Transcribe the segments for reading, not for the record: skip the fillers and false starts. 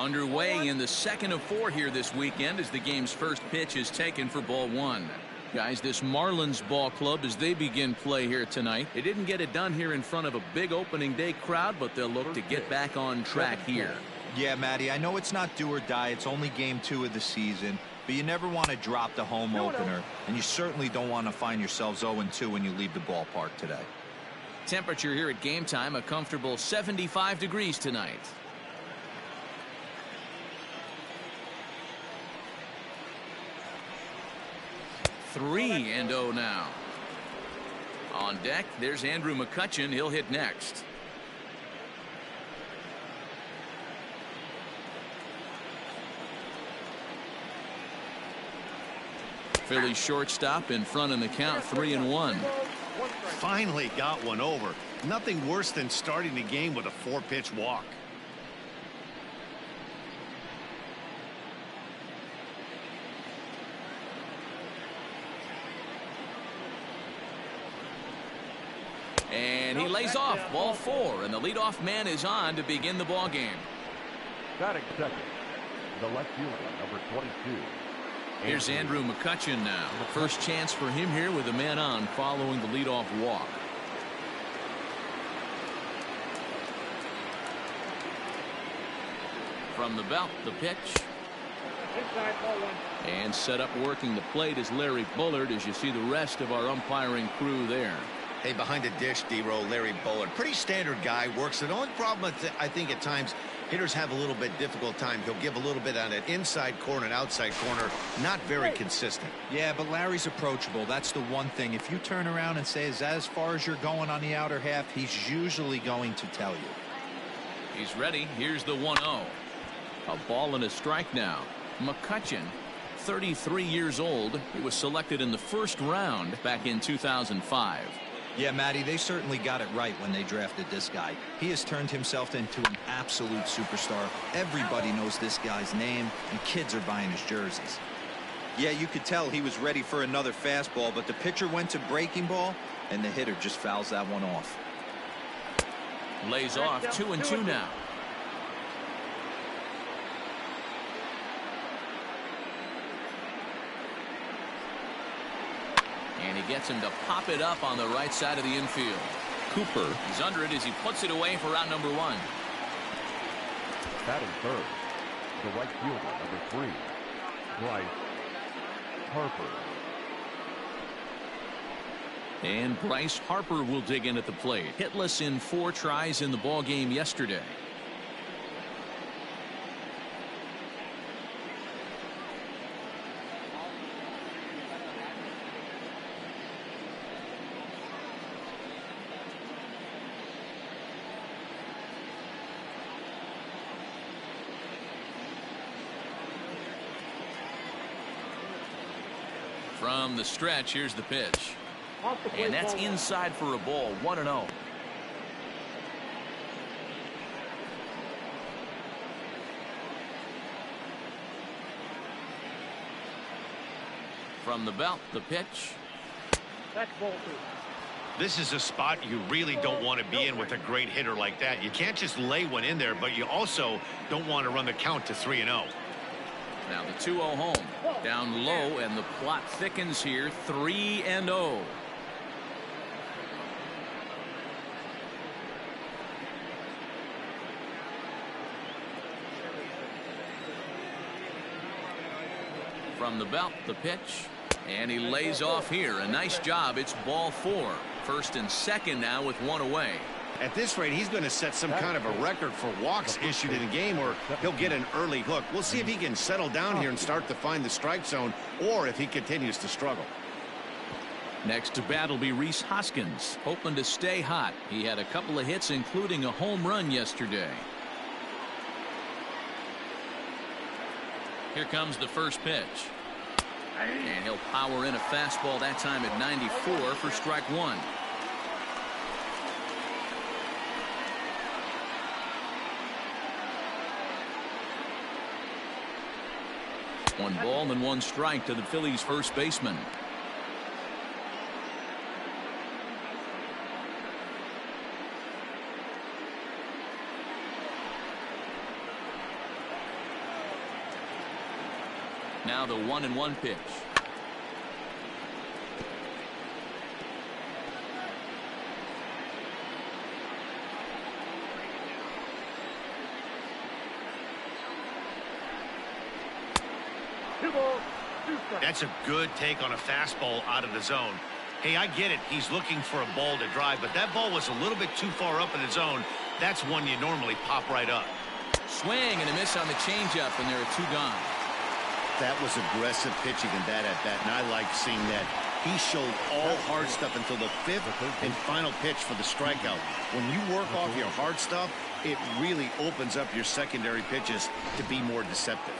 Underway in the second of 4 here this weekend as the game's first pitch is taken for ball 1. Guys, this Marlins ball club, as they begin play here tonight, they didn't get it done here in front of a big opening day crowd, but they'll look to get back on track here. Yeah, Matty, I know it's not do or die. It's only game 2 of the season, but you never want to drop the home opener, and you certainly don't want to find yourselves 0-2 when you leave the ballpark today. Temperature here at game time, a comfortable 75 degrees tonight. Three and 0 now. On deck, there's Andrew McCutchen. He'll hit next. Phillies shortstop in front in the count, 3-1. Finally got one over. Nothing worse than starting the game with a 4-pitch walk. And he lays off, ball 4, and the leadoff man is on to begin the ball game. Batting second, the left fielder, number 22. Here's Andrew McCutchen now. The first chance for him here with a man on following the leadoff walk. From the belt, the pitch. And set up working the plate is Larry Bullard, as you see the rest of our umpiring crew there. Hey, behind the dish, D-Row, Larry Bullard. Pretty standard guy, works it. The only problem I think at times hitters have a little bit difficult time. He'll give a little bit on an inside corner and outside corner. Not very consistent. Yeah, but Larry's approachable. That's the one thing. If you turn around and say, as far as you're going on the outer half, he's usually going to tell you. He's ready. Here's the 1-0. A ball and a strike now. McCutchen, 33 years old. He was selected in the first round back in 2005. Yeah, Matty, they certainly got it right when they drafted this guy. He has turned himself into an absolute superstar. Everybody knows this guy's name, and kids are buying his jerseys. Yeah, you could tell he was ready for another fastball, but the pitcher went to breaking ball, and the hitter just fouls that one off. Lays off, 2-2 now. And he gets him to pop it up on the right side of the infield. Cooper is under it as he puts it away for out number 1. Batting third, the right fielder, number 3, Bryce Harper. And Bryce Harper will dig in at the plate. Hitless in 4 tries in the ball game yesterday. From the stretch, here's the pitch. And that's inside for a ball, 1-0. From the belt, the pitch. That's ball 2. This is a spot you really don't want to be in with a great hitter like that. You can't just lay one in there, but you also don't want to run the count to 3-0. Now the 2-0 home. Down low, and the plot thickens here, 3-0. From the belt, the pitch. And he lays off here. A nice job. It's ball 4. First and second now with 1 away. At this rate, he's going to set some kind of a record for walks issued in a game, or he'll get an early hook. We'll see if he can settle down here and start to find the strike zone, or if he continues to struggle. Next to bat will be Rhys Hoskins, hoping to stay hot. He had a couple of hits, including a home run yesterday. Here comes the first pitch. And he'll power in a fastball that time at 94 for strike 1. One ball and 1 strike to the Phillies first baseman. Now the 1-1 pitch. That's a good take on a fastball out of the zone. Hey, I get it. He's looking for a ball to drive, but that ball was a little bit too far up in the zone. That's one you normally pop right up. Swing and a miss on the changeup, and there are 2 gone. That was aggressive pitching in that at bat, and I like seeing that. He showed all hard stuff until the 5th and final pitch for the strikeout. When you work off your hard stuff, it really opens up your secondary pitches to be more deceptive.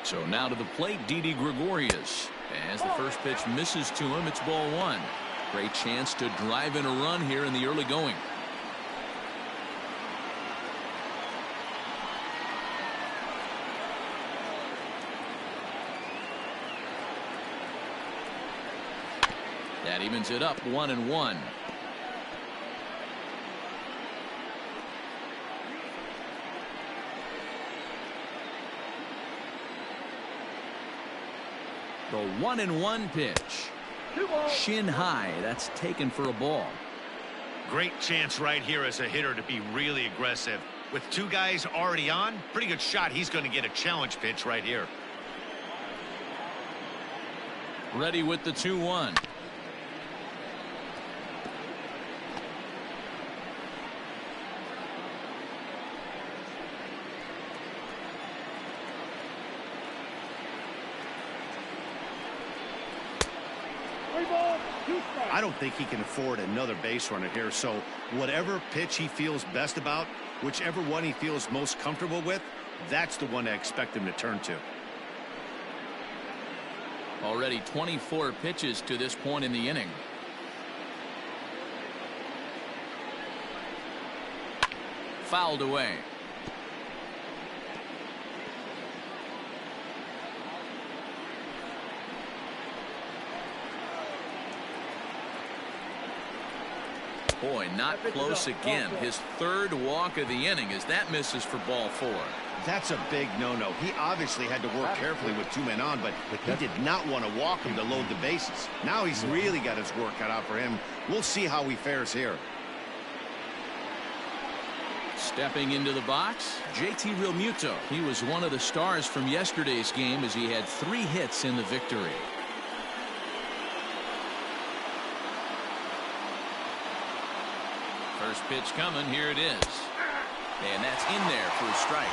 So now to the plate, Didi Gregorius. As the first pitch misses to him, it's ball 1. Great chance to drive in a run here in the early going. That evens it up 1-1. The 1-1 pitch. Shin high. That's taken for a ball. Great chance right here as a hitter to be really aggressive. With 2 guys already on, pretty good shot. He's going to get a challenge pitch right here. Ready with the 2-1. I don't think he can afford another base runner here, so whatever pitch he feels best about, whichever one he feels most comfortable with, that's the one I expect him to turn to. Already 24 pitches to this point in the inning. Fouled away. Boy, not close again. His 3rd walk of the inning as that misses for ball 4. That's a big no-no. He obviously had to work carefully with 2 men on, but he did not want to walk him to load the bases. Now he's really got his work cut out for him. We'll see how he fares here. Stepping into the box, JT Realmuto. He was one of the stars from yesterday's game as he had 3 hits in the victory. First pitch coming. Here it is. And that's in there for a strike.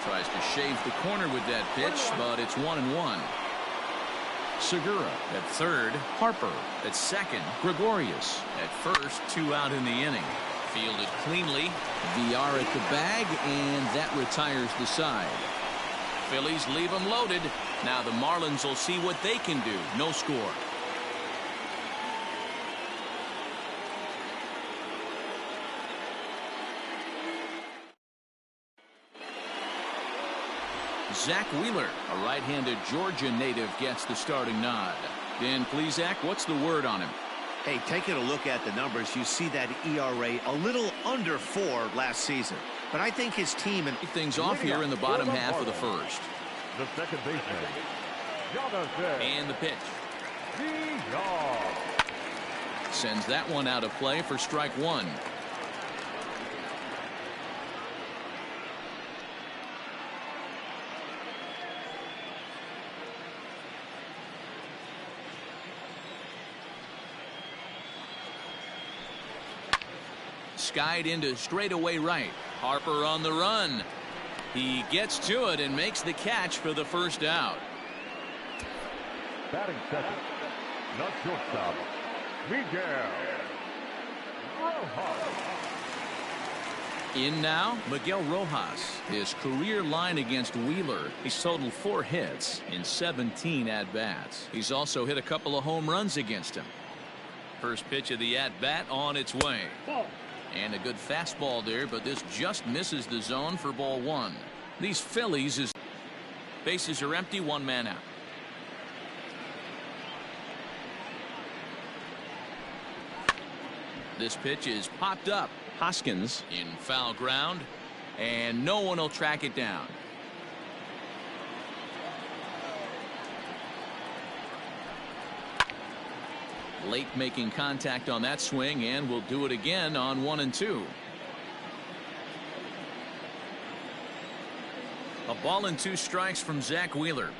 Tries to shave the corner with that pitch, but it's 1-1. Segura at 3rd. Harper at 2nd. Gregorius at 1st. 2 out in the inning. Fielded cleanly. VR at the bag, and that retires the side. Phillies leave them loaded. Now the Marlins will see what they can do. No score. Zach Wheeler, a right-handed Georgia native, gets the starting nod. Dan Plesac, what's the word on him? Hey, taking a look at the numbers, you see that ERA a little under 4 last season. But I think his team and things off here in the bottom half of the first. The second baseman, and the pitch. Sends that one out of play for strike 1. Skied into straightaway right. Harper on the run. He gets to it and makes the catch for the first out. batting second, not shortstop, Miguel Rojas. In now, Miguel Rojas. His career line against Wheeler. He's totaled 4 hits in 17 at-bats. He's also hit a couple of home runs against him. First pitch of the at-bat on its way. And a good fastball there, but this just misses the zone for ball 1. These Phillies, bases are empty, 1 man out. This pitch is popped up. Hoskins in foul ground, and no one will track it down. Late making contact on that swing, and will do it again on 1 and 2. A ball and 2 strikes from Zach Wheeler.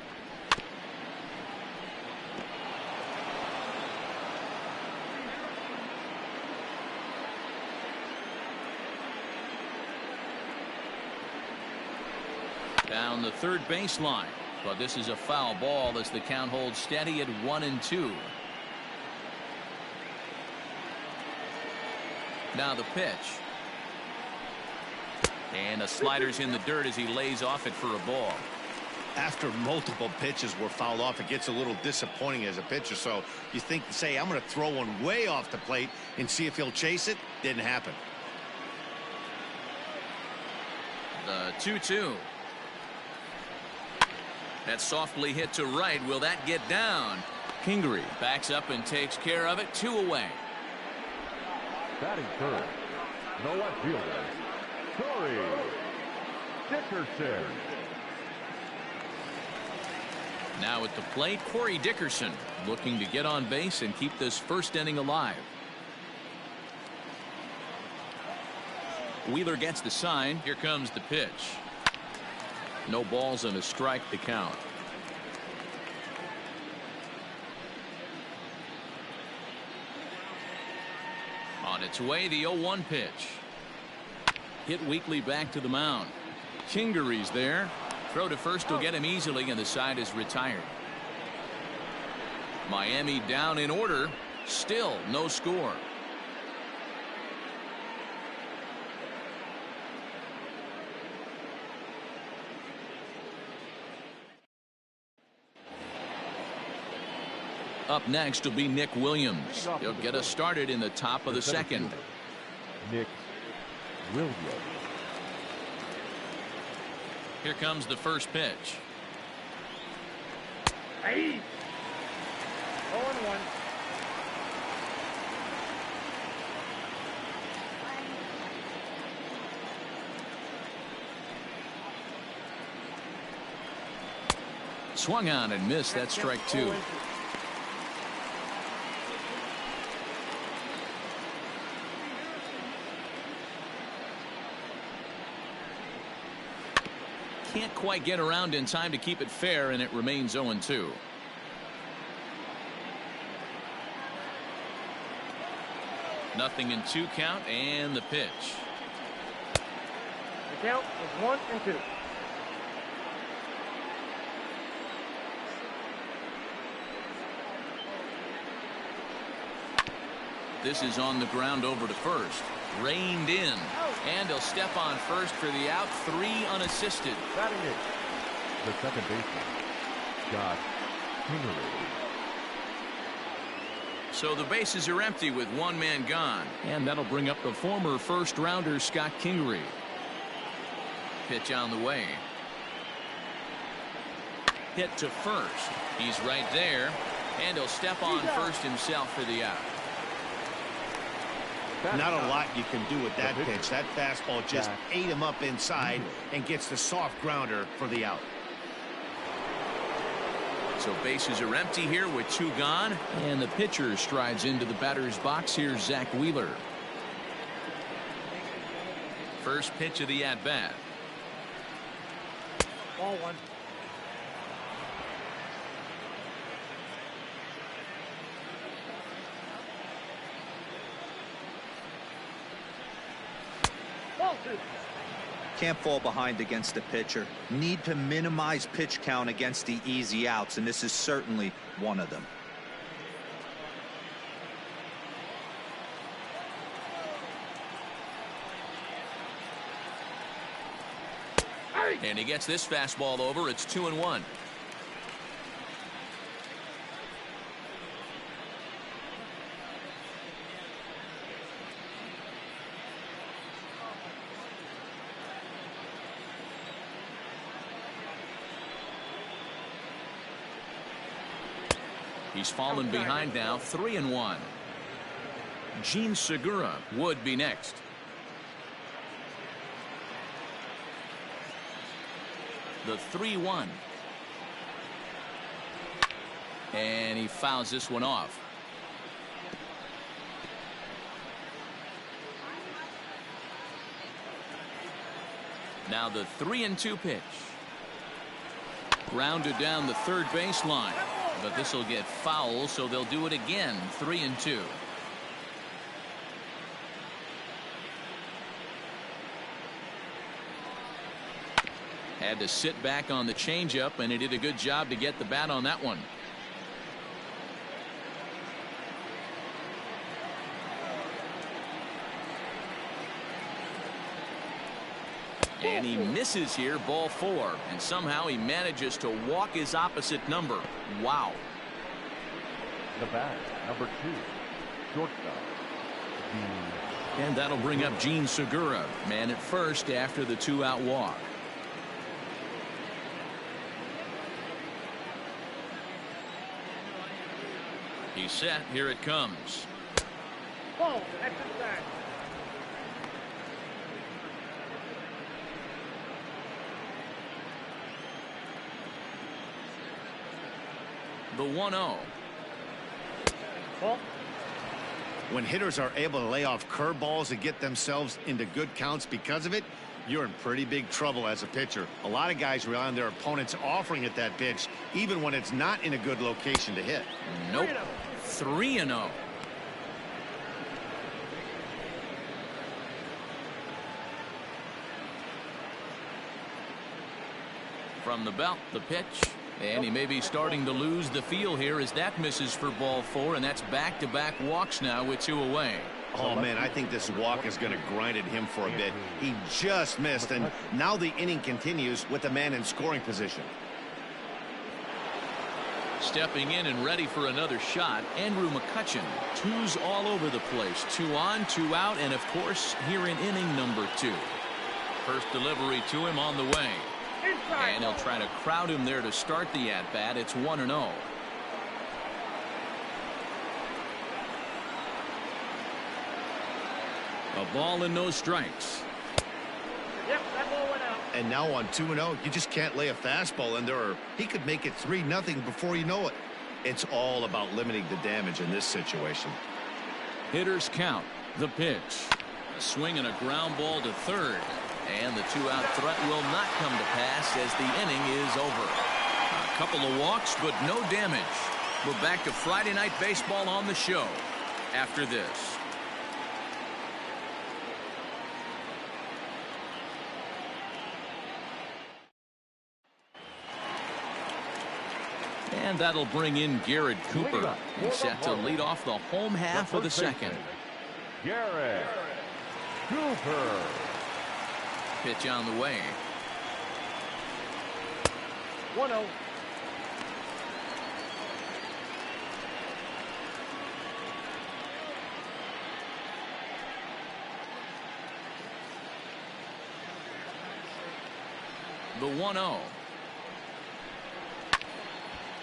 Down the third baseline, but this is a foul ball as the count holds steady at 1 and 2. Now the pitch. And a slider's in the dirt as he lays off it for a ball. After multiple pitches were fouled off, it gets a little disappointing as a pitcher. So you think, say, I'm going to throw one way off the plate and see if he'll chase it. Didn't happen. The 2-2. That's softly hit to right. Will that get down? Kingery backs up and takes care of it. 2 away. Batting third, no left fielder, Corey Dickerson. Now at the plate, Corey Dickerson looking to get on base and keep this first inning alive. Wheeler gets the sign. Here comes the pitch. No balls and a strike to count. On its way, the 0-1 pitch. Hit weakly back to the mound. Kingery's there. Throw to first will get him easily, and the side is retired. Miami down in order. Still no score. Up next will be Nick Williams. He'll get us started in the top of the second. Nick Williams. Here comes the first pitch. Hey. 0-1. Swung on and missed. That's strike 2. Can't quite get around in time to keep it fair, and it remains 0-2. Nothing in 2 count, and the pitch. The count is 1 and 2. This is on the ground over to first. Reined in. And he'll step on first for the out. 3 unassisted. Batting it, the second baseman, Scott Kingery. So the bases are empty with 1 man gone. And that'll bring up the former first rounder Scott Kingery. Pitch on the way. Hit to first. He's right there. And he'll step on first himself for the out. Not a lot you can do with that pitch. That fastball just ate him up inside and gets the soft grounder for the out. So bases are empty here with 2 gone, and the pitcher strides into the batter's box. Here's Zach Wheeler. First pitch of the at-bat. Ball 1. Ball 2. Can't fall behind against the pitcher. Need to minimize pitch count against the easy outs, and this is certainly one of them. And he gets this fastball over. It's 2-1. He's fallen behind now. 3-1. Gene Segura would be next. The 3-1. And he fouls this one off. Now the 3-2 pitch. Grounded down the third baseline. But this will get foul, so they'll do it again. 3-2. Had to sit back on the changeup, and he did a good job to get the bat on that one. And he misses here, ball 4, and somehow he manages to walk his opposite number. Wow. The bat, number 2, shortstop. And that'll bring up Gene Segura, man at first after the 2-out walk. He's set. Here it comes. Ball, exercise. The 1-0. Ball. When hitters are able to lay off curveballs and get themselves into good counts because of it, you're in pretty big trouble as a pitcher. A lot of guys rely on their opponents offering at that pitch, even when it's not in a good location to hit. Nope. 3-0. From the belt, the pitch. And he may be starting to lose the feel here as that misses for ball 4, and that's back-to-back walks now with 2 away. Oh, man, I think this walk is going to grind at him for a bit. He just missed, and now the inning continues with the man in scoring position. Stepping in and ready for another shot, Andrew McCutchen. 2s all over the place. 2 on, 2 out, and of course, here in inning number 2. First delivery to him on the way. And he'll try to crowd him there to start the at-bat. It's 1-0. A ball and no strikes. Yep, that ball went out. And now on 2-0, you just can't lay a fastball in there, or he could make it 3-0 before you know it. It's all about limiting the damage in this situation. Hitters count. The pitch. A swing and a ground ball to third. And the 2-out threat will not come to pass as the inning is over. A couple of walks, but no damage. We're back to Friday Night Baseball on the show after this. And that'll bring in Garrett Cooper. He's set to lead off the home half of the second. Garrett Cooper. Pitch on the way. 1-0. The 1-0.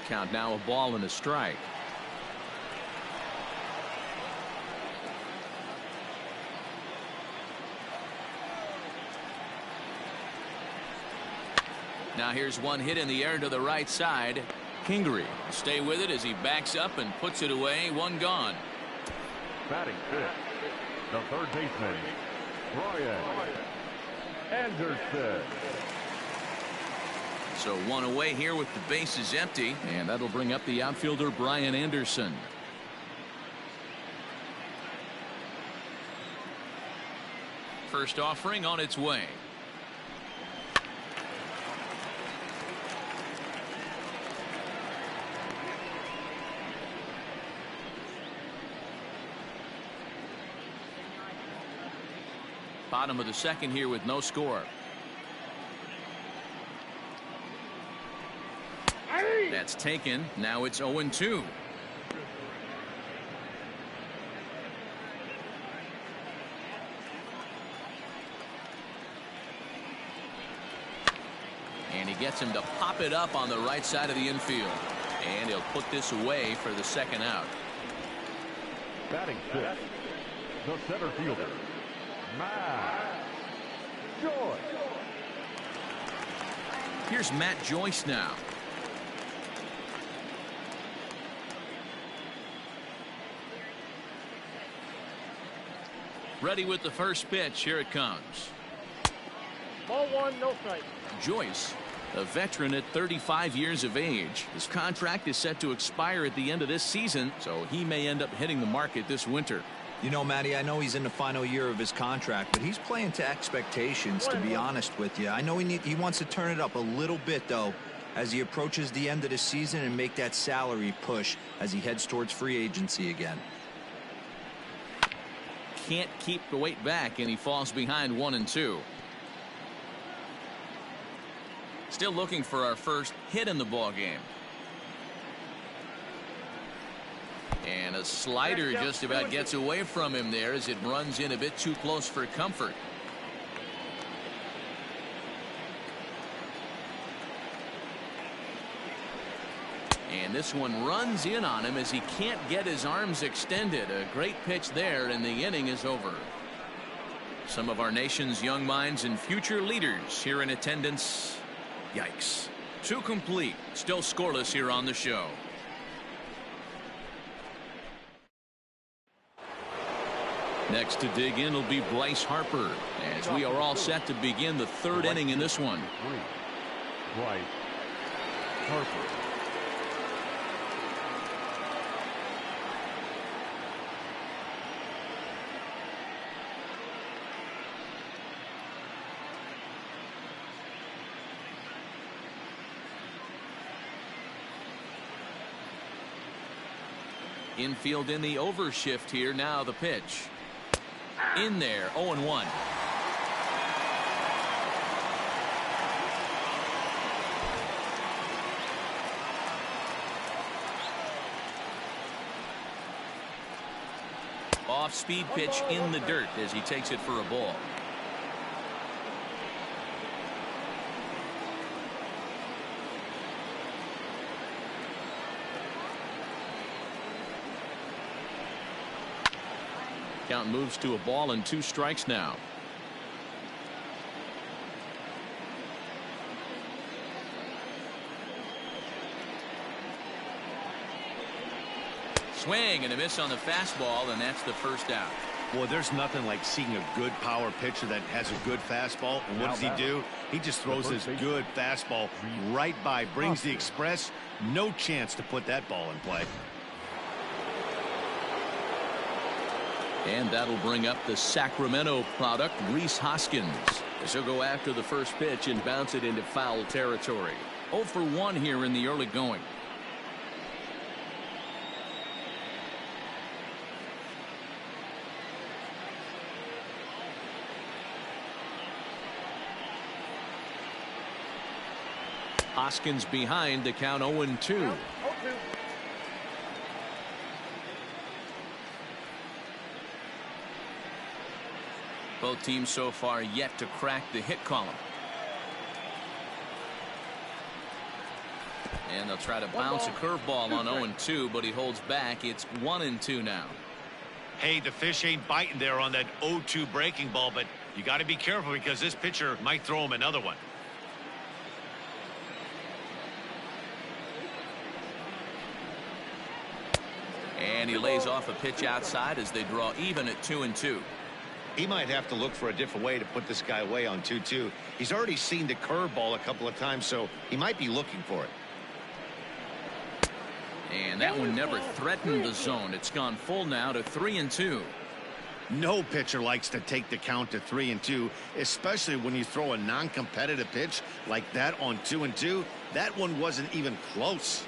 Count now, a ball and a strike. Now here's one hit in the air to the right side. Kingery will stay with it as he backs up and puts it away. 1 gone. Batting 5th, the third baseman, Brian Anderson. So 1 away here with the bases empty, and that'll bring up the outfielder Brian Anderson. First offering on its way. Bottom of the second here with no score. That's taken. Now it's 0-2. And he gets him to pop it up on the right side of the infield. And he'll put this away for the second out. Batting 5th, the center fielder, Matt Joyce. Here's Matt Joyce now. Ready with the first pitch. Here it comes. Ball one, no strike. Joyce, a veteran at 35 years of age. His contract is set to expire at the end of this season, so he may end up hitting the market this winter. You know, Matty, I know he's in the final year of his contract, but he's playing to expectations, to be honest with you. I know he wants to turn it up a little bit, though, as he approaches the end of the season and make that salary push as he heads towards free agency again. Can't keep the weight back, and he falls behind 1-2. Still looking for our first hit in the ball game. And a slider just about gets away from him there as it runs in a bit too close for comfort. And this one runs in on him as he can't get his arms extended. A great pitch there, and the inning is over. Some of our nation's young minds and future leaders here in attendance. Yikes. 2 complete. Still scoreless here on the show. Next to dig in will be Bryce Harper, as we are all set to begin the 3rd inning in this one. Bryce Harper. Infield in the overshift here. Now the pitch. In there, 0-1. Off-speed pitch in the dirt as he takes it for a ball. Count moves to a ball and 2 strikes now. Swing and a miss on the fastball, and that's the first out. Well, there's nothing like seeing a good power pitcher that has a good fastball. And what does he do? He just throws his good fastball right by, brings the express. No chance to put that ball in play. And that'll bring up the Sacramento product, Rhys Hoskins, as he'll go after the first pitch and bounce it into foul territory. 0 for 1 here in the early going. Hoskins behind to count 0-2. Both teams so far yet to crack the hit column. And they'll try to bounce a curveball on 0-2, but he holds back. It's 1-2 now. Hey, the fish ain't biting there on that 0-2 breaking ball, but you got to be careful because this pitcher might throw him another one. And he lays off a pitch outside as they draw even at 2-2. He might have to look for a different way to put this guy away on 2-2. He's already seen the curveball a couple of times, so he might be looking for it. And that one never threatened the zone. It's gone full now to 3-2. No pitcher likes to take the count to 3-2, especially when you throw a non-competitive pitch like that on 2-2. That one wasn't even close.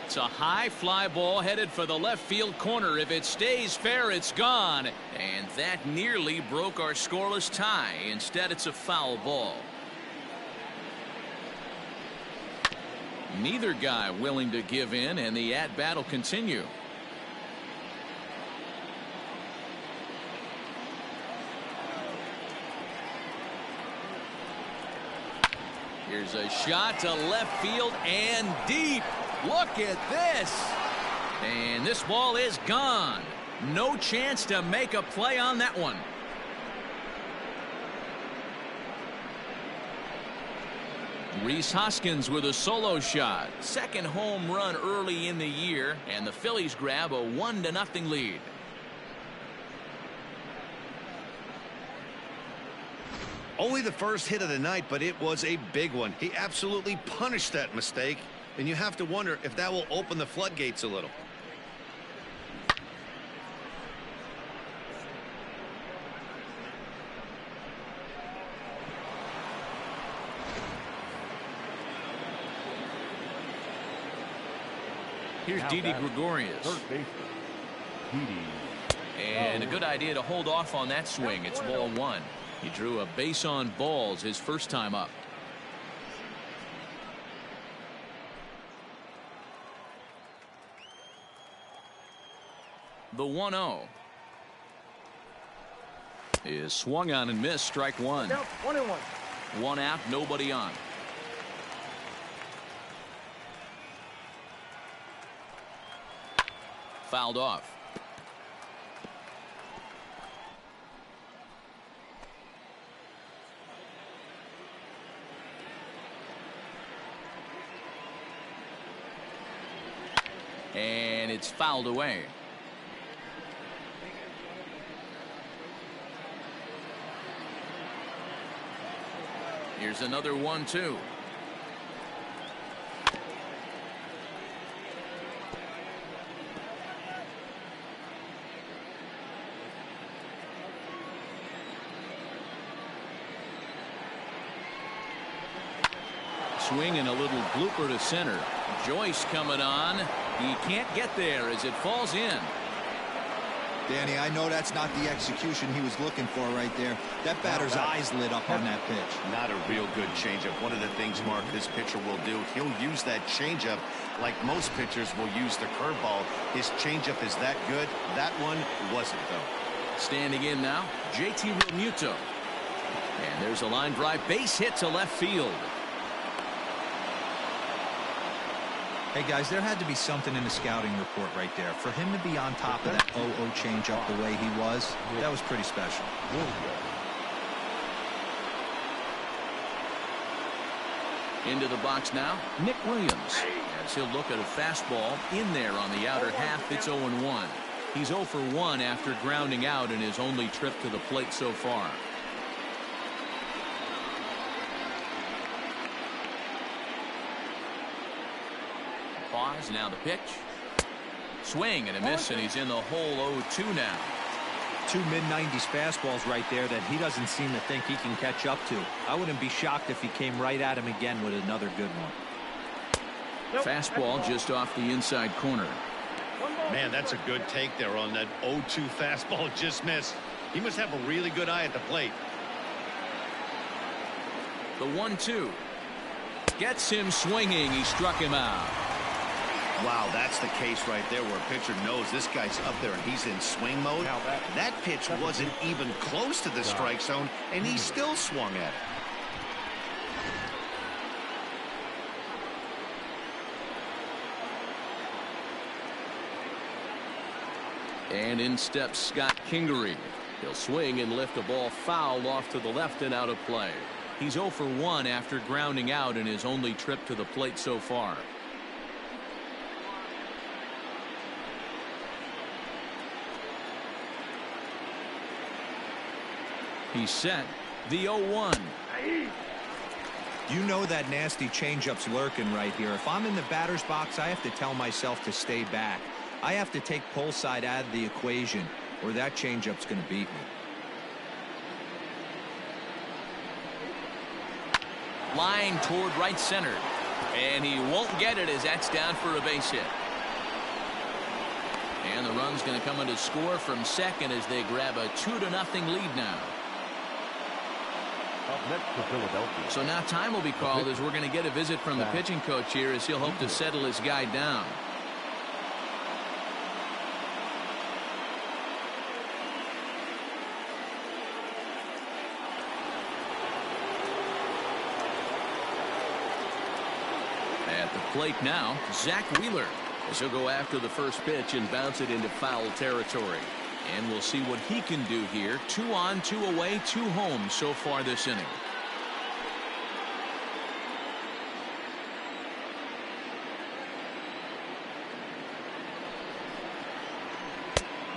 It's a high fly ball headed for the left field corner. If it stays fair, it's gone. And that nearly broke our scoreless tie. Instead, it's a foul ball. Neither guy willing to give in, and the at-bat will continue. Here's a shot to left field and deep. Look at this. And this ball is gone. No chance to make a play on that one. Rhys Hoskins with a solo shot. Second home run early in the year, and the Phillies grab a 1-0 lead. Only the first hit of the night, but it was a big one. He absolutely punished that mistake, and you have to wonder if that will open the floodgates a little. Here's Didi Gregorius. Third baseman, Didi. And a good idea to hold off on that swing. It's ball one. He drew a base on balls his first time up. The 1-0 is swung on and missed. Strike one. 1-1. One out, nobody on. Fouled off. And it's fouled away. Here's another 1-2. Swing and a little blooper to center. Joyce coming on. He can't get there as it falls in. Danny, I know that's not the execution he was looking for right there. That batter's eyes lit up on that pitch. Not a real good changeup. One of the things, Mark, this pitcher will do, he'll use that changeup like most pitchers will use the curveball. His changeup is that good. That one wasn't, though. Standing in now, JT Realmuto. And there's a line drive base hit to left field. Hey, guys, there had to be something in the scouting report right there. For him to be on top of that 0-0 changeup the way he was, that was pretty special. Into the box now, Nick Williams. As he'll look at a fastball in there on the outer half. It's 0-1. He's 0 for 1 after grounding out in his only trip to the plate so far. Pause, now the pitch. Swing and a miss, and he's in the hole 0-2 now. Two mid-90s fastballs right there that he doesn't seem to think he can catch up to. I wouldn't be shocked if he came right at him again with another good one. Fastball just off the inside corner. Man, that's a good take there on that 0-2 fastball just missed. He must have a really good eye at the plate. The 1-2 gets him swinging. He struck him out. Wow, that's the case right there where a pitcher knows this guy's up there and he's in swing mode. That pitch wasn't even close to the strike zone, and he still swung at it. And in steps Scott Kingery. He'll swing and lift a ball foul off to the left and out of play. He's 0 for 1 after grounding out in his only trip to the plate so far. He's set. The 0-1. You know that nasty changeup's lurking right here. If I'm in the batter's box, I have to tell myself to stay back. I have to take pull side out of the equation, or that changeup's going to beat me. Line toward right center. And he won't get it as that's down for a base hit. And the run's going to come in to score from second as they grab a 2-0 lead now. Up next to Philadelphia. So now time will be called as we're going to get a visit from the pitching coach here as he'll hope to settle his guy down. At the plate now, Zach Wheeler. As he'll go after the first pitch and bounce it into foul territory. And we'll see what he can do here. 2 on, 2 away, 2 home so far this inning.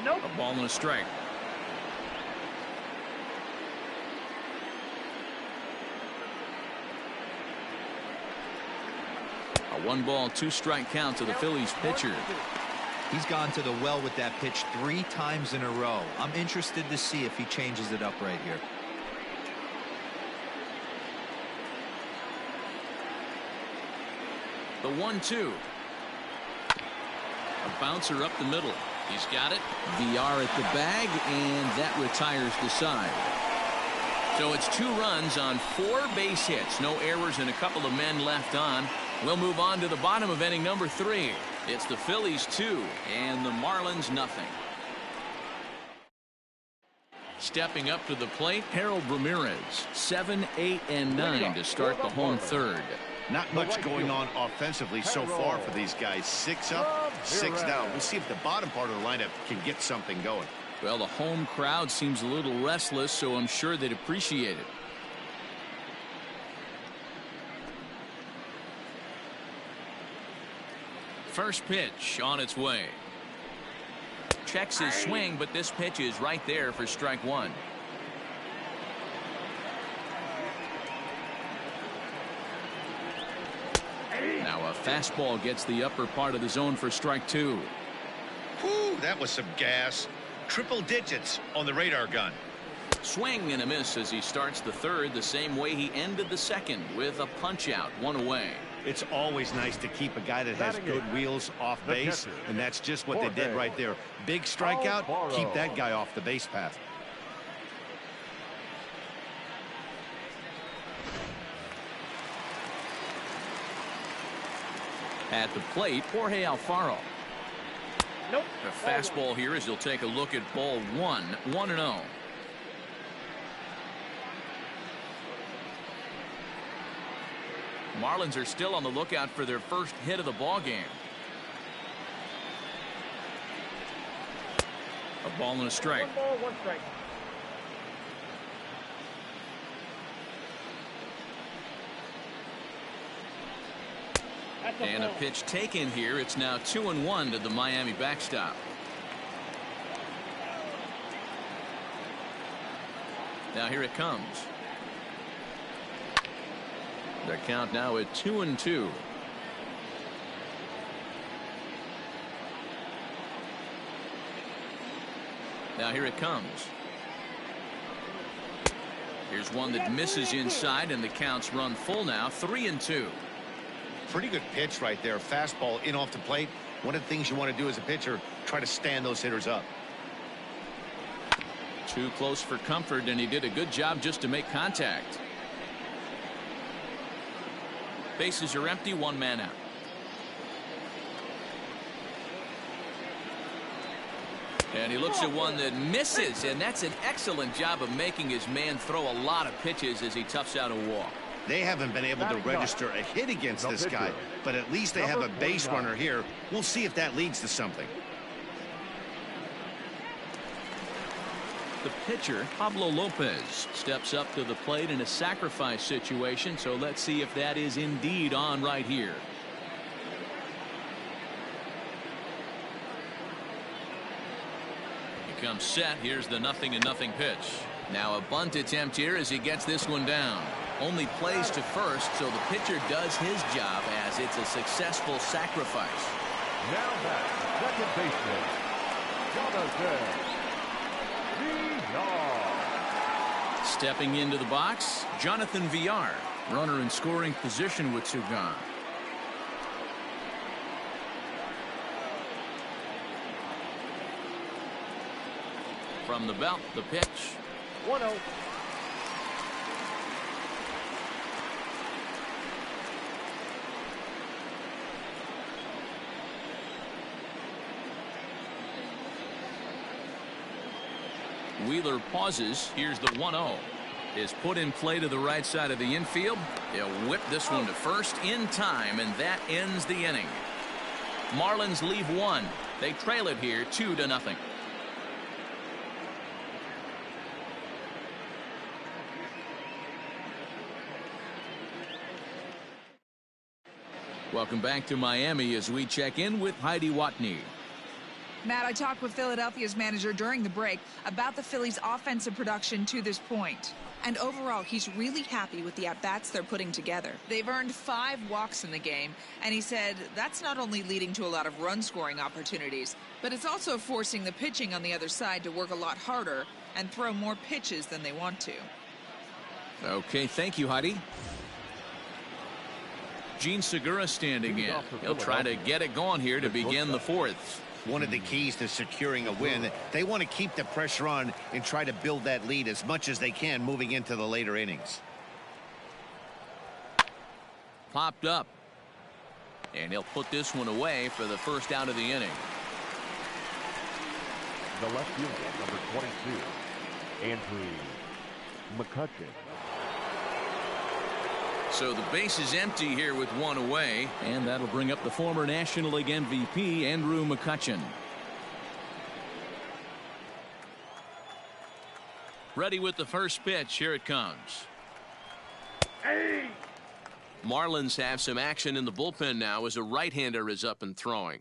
Nope. A ball and a strike. A 1-ball, 2-strike count to the Phillies pitcher. He's gone to the well with that pitch 3 times in a row. I'm interested to see if he changes it up right here. The 1-2. A bouncer up the middle. He's got it. VR at the bag, and that retires the side. So it's 2 runs on 4 base hits. No errors and a couple of men left on. We'll move on to the bottom of inning number 3. It's the Phillies 2 and the Marlins nothing. Stepping up to the plate, Harold Ramirez. 7, 8, and 9 to start the home third. Not much going on offensively so far for these guys. 6 up, 6 down. We'll see if the bottom part of the lineup can get something going. Well, the home crowd seems a little restless, so I'm sure they'd appreciate it. First pitch on its way. Checks his swing, but this pitch is right there for strike 1. Now a fastball gets the upper part of the zone for strike 2. Whew, that was some gas. Triple digits on the radar gun. Swing and a miss as he starts the third the same way he ended the second with a punch out, 1 away. It's always nice to keep a guy that has good wheels off base, and that's just what they did right there. Big strikeout, keep that guy off the base path. At the plate, Jorge Alfaro. Nope. A fastball here as he'll take a look at ball 1, 1-0. Marlins are still on the lookout for their first hit of the ball game. A ball and a strike. 1 ball, 1 strike. And a pitch taken here. It's now 2-1 to the Miami backstop. Now here it comes. The count now at 2-2. Now here it comes. Here's one that misses inside, and the count's run full now. 3-2. Pretty good pitch right there. Fastball in off the plate. One of the things you want to do as a pitcher, try to stand those hitters up. Too close for comfort, and he did a good job just to make contact. Bases are empty, 1 man out. And he looks at one that misses, and that's an excellent job of making his man throw a lot of pitches as he toughs out a walk. They haven't been able to register a hit against this guy, but at least they have a base runner here. We'll see if that leads to something. The pitcher, Pablo Lopez, steps up to the plate in a sacrifice situation, so let's see if that is indeed on right here. He comes set. Here's the 0-0 pitch. Now a bunt attempt here as he gets this one down. Only plays to first, so the pitcher does his job as it's a successful sacrifice. Now back, second baseman, Jonathan. Stepping into the box, Jonathan VR. Runner in scoring position with 2 gone. From the belt, the pitch. 1-0. Wheeler pauses. Here's the 1-0. Is put in play to the right side of the infield. They'll whip this one to first in time, and that ends the inning. Marlins leave one. They trail it here 2-0. Welcome back to Miami as we check in with Heidi Watney. Matt, I talked with Philadelphia's manager during the break about the Phillies' offensive production to this point. And overall, he's really happy with the at-bats they're putting together. They've earned 5 walks in the game, and he said that's not only leading to a lot of run-scoring opportunities, but it's also forcing the pitching on the other side to work a lot harder and throw more pitches than they want to. Okay, thank you, Heidi. Gene Segura standing in. He'll try to get it going here to begin the 4th. One of the keys to securing a win, they want to keep the pressure on and try to build that lead as much as they can moving into the later innings. Popped up. And he'll put this one away for the first out of the inning. The left fielder, number 22, Andrew McCutcheon. So the base is empty here with one away, and that'll bring up the former National League MVP, Andrew McCutcheon. Ready with the first pitch. Here it comes. Hey! Marlins have some action in the bullpen now as a right-hander is up and throwing.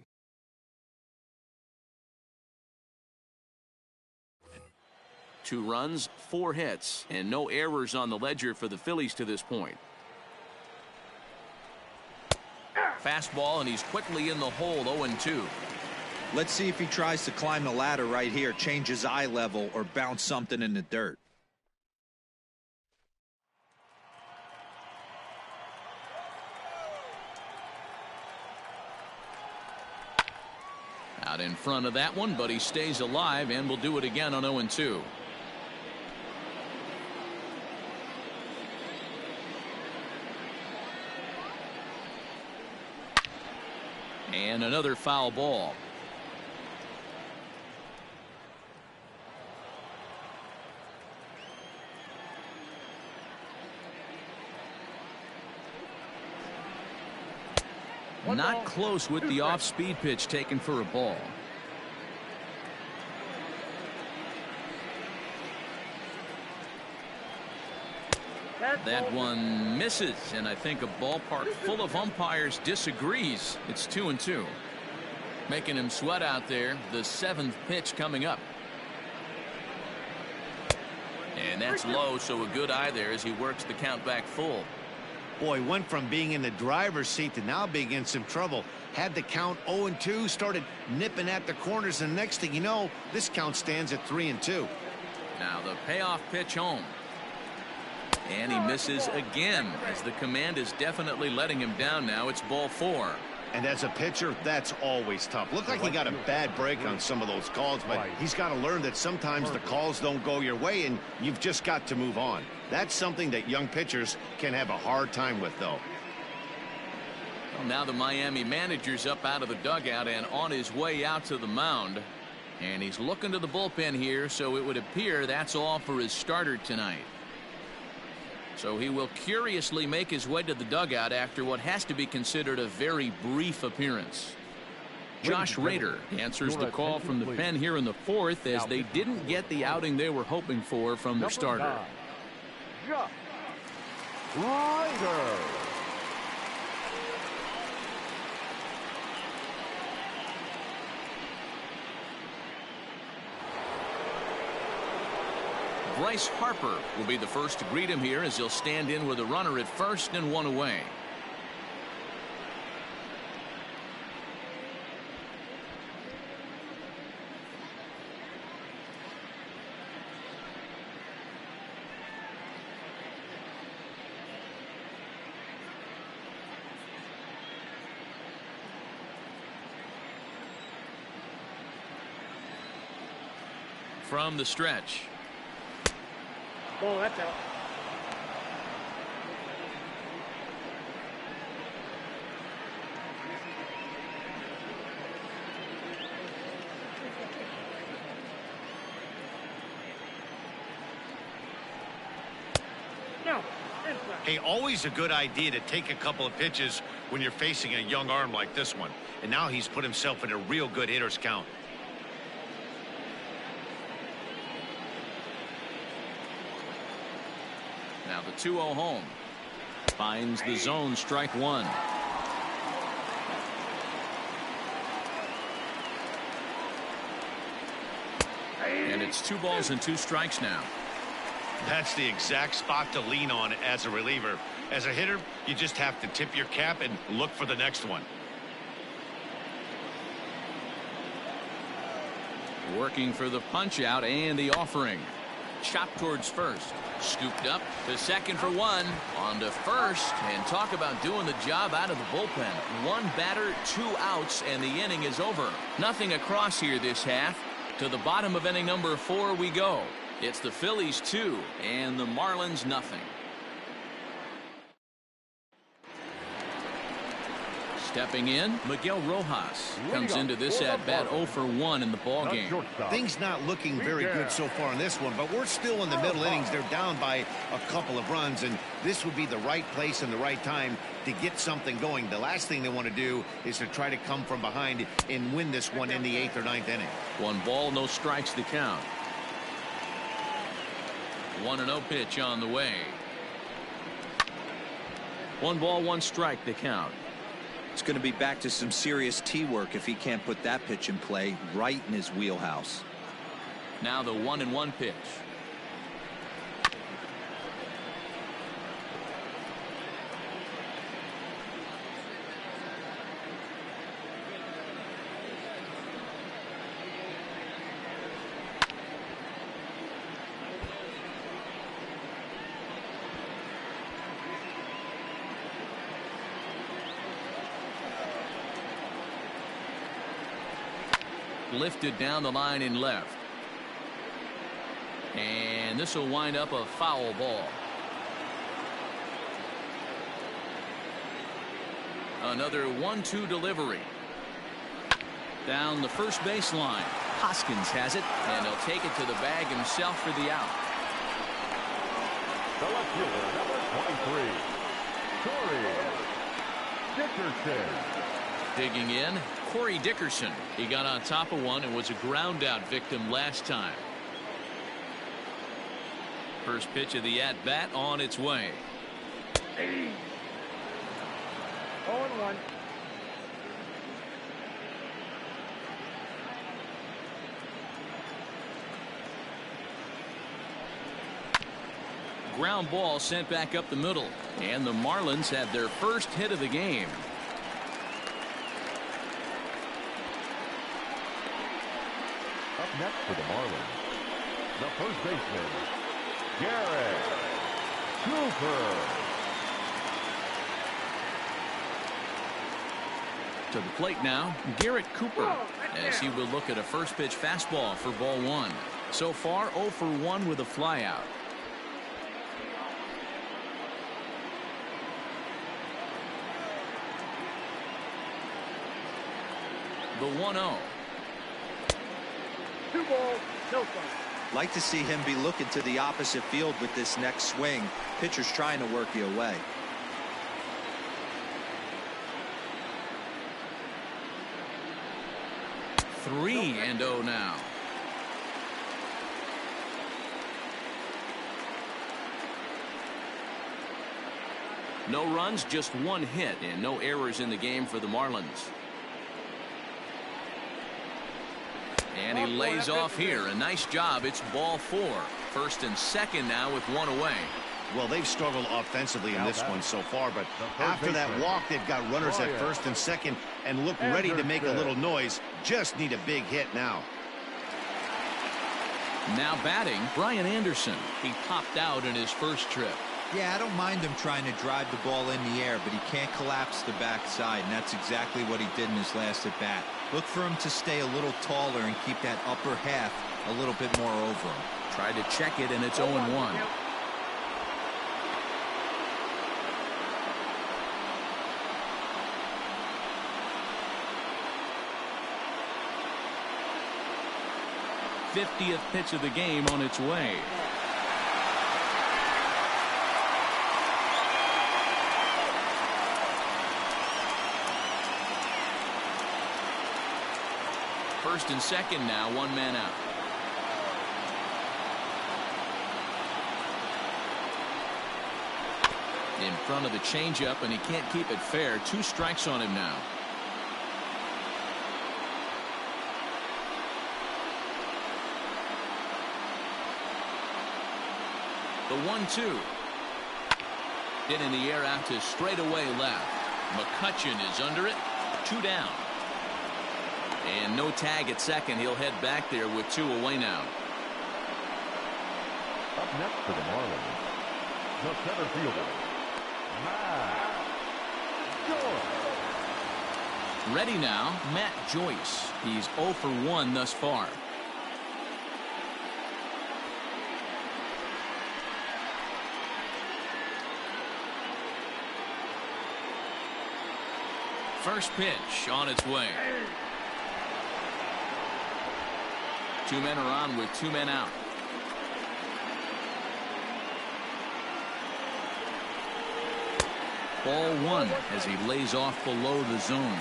Two runs, 4 hits, and no errors on the ledger for the Phillies to this point. Fastball, and he's quickly in the hole, 0-2. Let's see if he tries to climb the ladder right here, change his eye level, or bounce something in the dirt. Out in front of that one, but he stays alive and will do it again on 0-2. And another foul ball. Not close with the off-speed pitch taken for a ball. That one misses, and I think a ballpark full of umpires disagrees. It's 2-2. Making him sweat out there. The 7th pitch coming up. And that's low, so a good eye there as he works the count back full. Boy, went from being in the driver's seat to now being in some trouble. Had the count 0-2, started nipping at the corners, and next thing you know, this count stands at 3-2. Now the payoff pitch home. And he misses again as the command is definitely letting him down now. It's ball 4. And as a pitcher, that's always tough. Looked like he got a bad break on some of those calls, but he's got to learn that sometimes the calls don't go your way, and you've just got to move on. That's something that young pitchers can have a hard time with, though. Well, now the Miami manager's up out of the dugout and on his way out to the mound. And he's looking to the bullpen here, so it would appear that's all for his starter tonight. So he will curiously make his way to the dugout after what has to be considered a very brief appearance. Josh Rader answers the call from the pen here in the 4th as they didn't get the outing they were hoping for from their starter. Josh Rader. Bryce Harper will be the first to greet him here as he'll stand in with a runner at first and one away. From the stretch. Ball, that's out. No. Hey, always a good idea to take a couple of pitches when you're facing a young arm like this one. And now he's put himself in a real good hitter's count. Now the 2-0 home. Finds the zone, strike one. And it's 2 balls and 2 strikes now. That's the exact spot to lean on as a reliever. As a hitter, you just have to tip your cap and look for the next one. Working for the punch out and the offering. Chopped towards first. Scooped up to second for 1. On to first. And talk about doing the job out of the bullpen. 1 batter, 2 outs, and the inning is over. Nothing across here this half. To the bottom of inning number 4 we go. It's the Phillies 2 and the Marlins nothing. Stepping in, Miguel Rojas comes into this at bat 0 for 1 in the ball game. Things not looking very good so far in this one, but we're still in the middle innings. They're down by a couple of runs, and this would be the right place and the right time to get something going. The last thing they want to do is to try to come from behind and win this one in the 8th or 9th inning. 1 ball, no strikes the count. 1-0 pitch on the way. 1 ball, 1 strike the count. It's going to be back to some serious tee work if he can't put that pitch in play right in his wheelhouse. Now the 1-1 pitch. Lifted down the line in left. And this will wind up a foul ball. Another 1-2 delivery. Down the first baseline. Hoskins has it, and he'll take it to the bag himself for the out. The left fielder, number 23, Corey Dickerson. Digging in, Corey Dickerson. He got on top of one and was a ground out victim last time. First pitch of the at bat on its way. 0-1. Ground ball sent back up the middle, and the Marlins have their first hit of the game. Up next for the Marlins, the first baseman, Garrett Cooper. To the plate now, Garrett Cooper, as he will look at a first pitch fastball for ball 1. So far 0 for 1 with a flyout. The 1-0. 2 balls, no strikes. Like to see him be looking to the opposite field with this next swing. Pitcher's trying to work you away. Three and 0 now. No runs, just 1 hit, and no errors in the game for the Marlins. And he lays off here. A nice job. It's ball 4. First and second now with 1 away. Well, they've struggled offensively in this one so far, but after that walk, they've got runners at first and second and look ready to make a little noise. Just need a big hit now. Now batting, Brian Anderson. He popped out in his first trip. Yeah, I don't mind him trying to drive the ball in the air, but he can't collapse the backside, and that's exactly what he did in his last at bat. Look for him to stay a little taller and keep that upper half a little bit more over him. Tried to check it, and it's 0-1. '50th pitch of the game on its way. First and second now, one man out. In front of the changeup, and he can't keep it fair. 2 strikes on him now. The 1-2. Hit in the air out to straightaway left. McCutcheon is under it. 2 down. And no tag at second. He'll head back there with 2 away now. Up next for the Marlins, the center fielder, Matt Joyce. Ready now, Matt Joyce. He's 0 for 1 thus far. First pitch on its way. 2 men are on with 2 men out. Ball 1 as he lays off below the zone.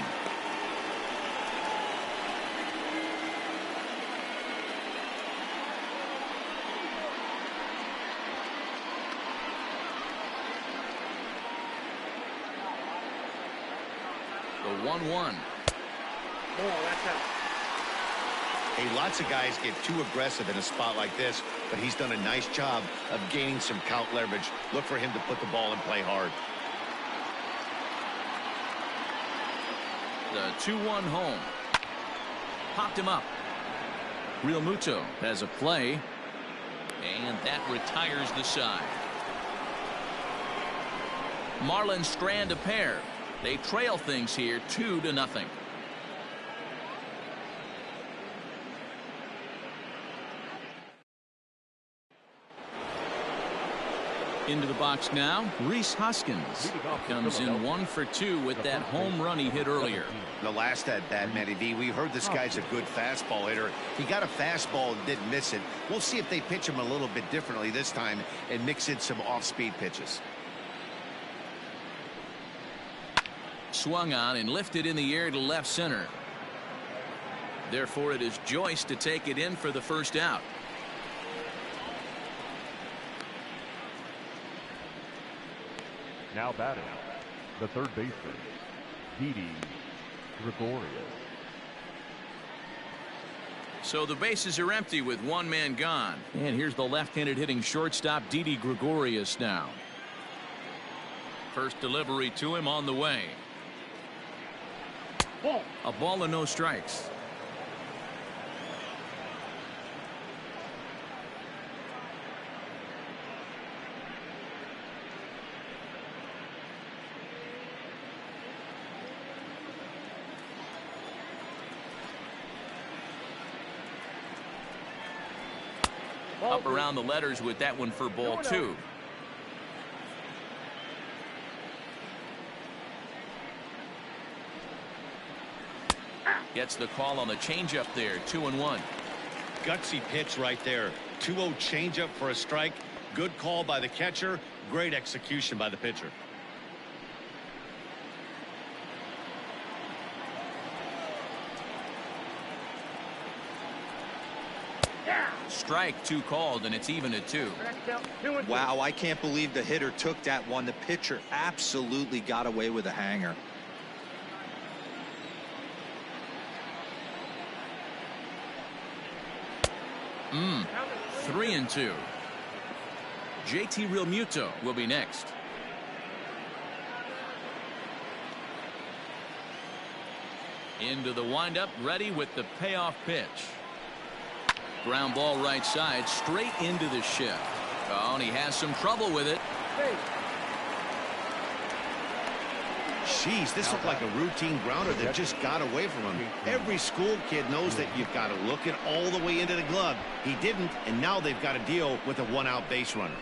The 1-1. Hey, lots of guys get too aggressive in a spot like this, but he's done a nice job of gaining some count leverage. Look for him to put the ball and play hard. The 2-1 home. Popped him up. Real Muto has a play, and that retires the side. Marlins strand a pair. They trail things here 2-0. Into the box now, Rhys Hoskins comes in 1 for 2 with that home run he hit earlier. The last at bat, Matty V, we heard this guy's a good fastball hitter. He got a fastball and didn't miss it. We'll see if they pitch him a little bit differently this time and mix in some off-speed pitches. Swung on and lifted in the air to left center. Therefore, it is Joyce to take it in for the first out. Now batting, the third baseman, Didi Gregorius. So the bases are empty with 1 man gone. And here's the left-handed hitting shortstop, Didi Gregorius now. First delivery to him on the way. A ball and no strikes. Up around the letters with that one for ball 2. Gets the call on the changeup there. 2-1. Gutsy pitch right there. 2-0 changeup for a strike. Good call by the catcher. Great execution by the pitcher. Strike 2 called, and it's even at 2. Wow, I can't believe the hitter took that one. The pitcher absolutely got away with a hanger. Mm. 3-2. JT Realmuto will be next. Into the windup, ready with the payoff pitch. Ground ball right side, straight into the shift. Oh, and he has some trouble with it. Jeez, this looked like a routine grounder that just got away from him. Every school kid knows that you've got to look it all the way into the glove. He didn't, and now they've got to deal with a 1-out base runner.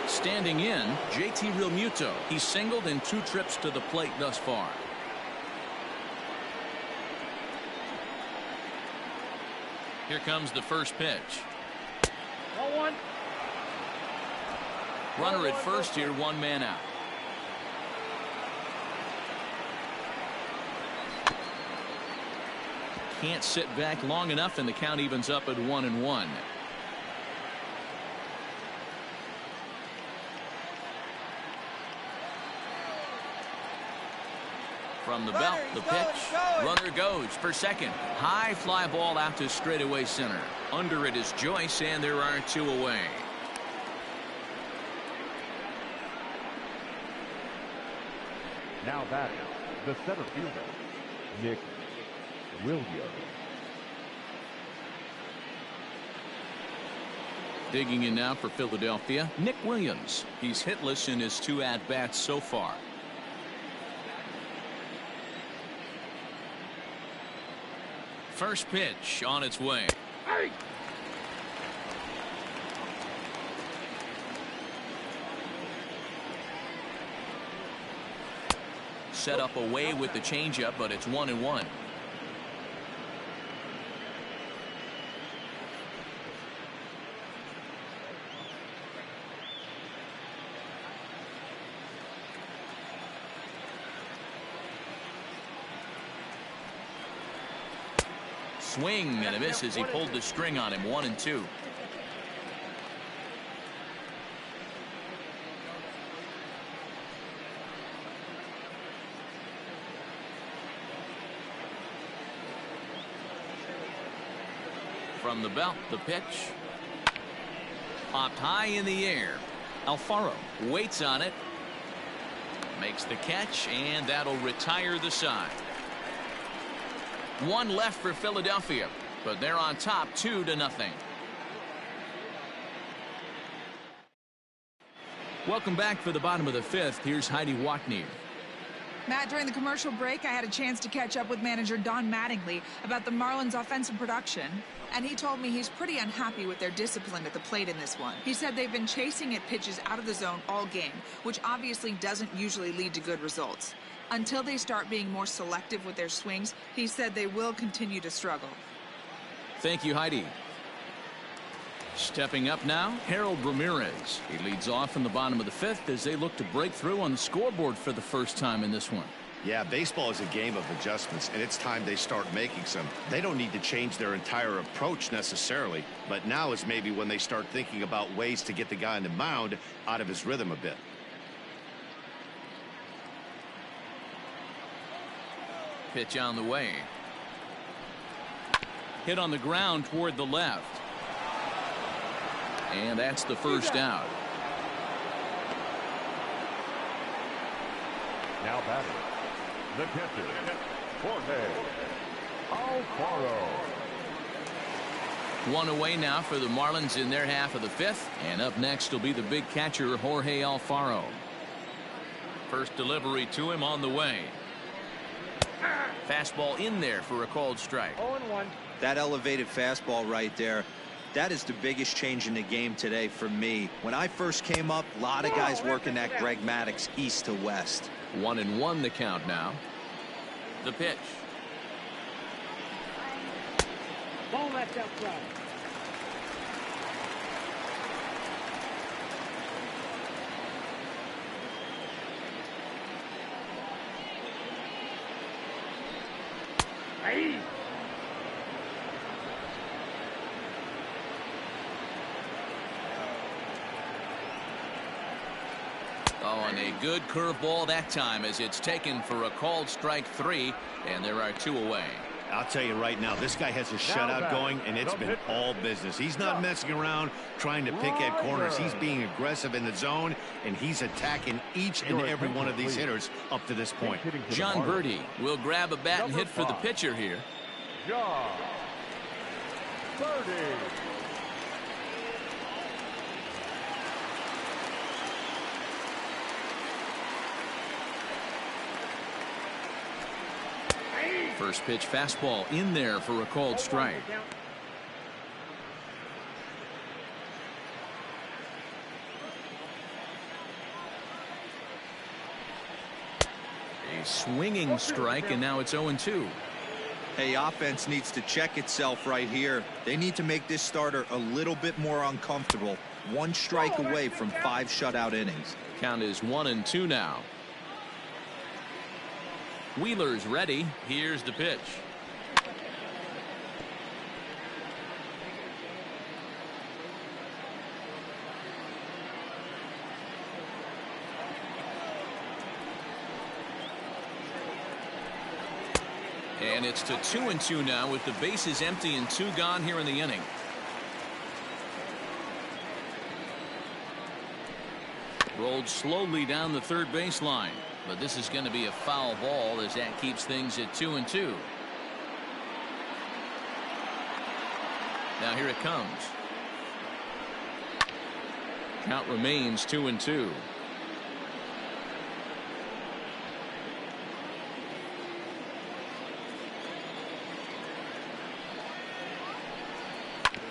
Standing in, JT Realmuto. He's singled in 2 trips to the plate thus far. Here comes the first pitch. 1-1. Runner at first here, 1 man out. can't sit back long enough, and the count evens up at 1-1. From the belt, the pitch. Runner goes for second. High fly ball out to straightaway center. Under it is Joyce, and there are 2 away. Now batting, the center fielder, Nick Williams. Digging in now for Philadelphia, Nick Williams. He's hitless in his 2 at-bats so far. First pitch on its way. Hey! Set up away with the changeup, but it's 1-1. Swing and a miss as he pulled the string on him. 1-2. From the belt, the pitch. Popped high in the air. Alfaro waits on it. Makes the catch, and that'll retire the side. 1 left for Philadelphia, but they're on top 2-0. Welcome back for the bottom of the 5th. Here's Heidi Watney. Matt, during the commercial break, I had a chance to catch up with manager Don Mattingly about the Marlins' offensive production, and he told me he's pretty unhappy with their discipline at the plate in this one. He said they've been chasing at pitches out of the zone all game, which obviously doesn't usually lead to good results. Until they start being more selective with their swings, he said they will continue to struggle. Thank you, Heidi. Stepping up now, Harold Ramirez. He leads off in the bottom of the 5th as they look to break through on the scoreboard for the first time in this one. Yeah, baseball is a game of adjustments, and it's time they start making some. They don't need to change their entire approach necessarily, but now is maybe when they start thinking about ways to get the guy on the mound out of his rhythm a bit. Pitch on the way. Hit on the ground toward the left. And that's the first out. Now batting, the catcher, Jorge Alfaro. 1 away now for the Marlins in their half of the 5th. And up next will be the big catcher, Jorge Alfaro. First delivery to him on the way. Fastball in there for a called strike. 0-1. That elevated fastball right there, that is the biggest change in the game today for me. When I first came up, a lot of guys working that Greg Maddux east to west. 1-1 the count now. The pitch. Ball left outside. Hey! Oh, and a good curveball that time as it's taken for a called strike 3, and there are 2 away. I'll tell you right now, this guy has a shutout going, and it's been all business. He's not messing around trying to pick at corners. He's being aggressive in the zone, and he's attacking each and every one of these hitters up to this point. John Birdie will grab a bat and hit for the pitcher here. John Birdie. First pitch fastball in there for a called strike. A swinging strike, and now it's 0-2. Hey, offense needs to check itself right here. They need to make this starter a little bit more uncomfortable. 1 strike away from 5 shutout innings. Count is 1-2 now. Wheeler's ready. Here's the pitch. And it's to 2-2 now with the bases empty and 2 gone here in the inning. Rolled slowly down the third baseline, but this is going to be a foul ball as that keeps things at 2-2. Now here it comes. Count remains 2-2.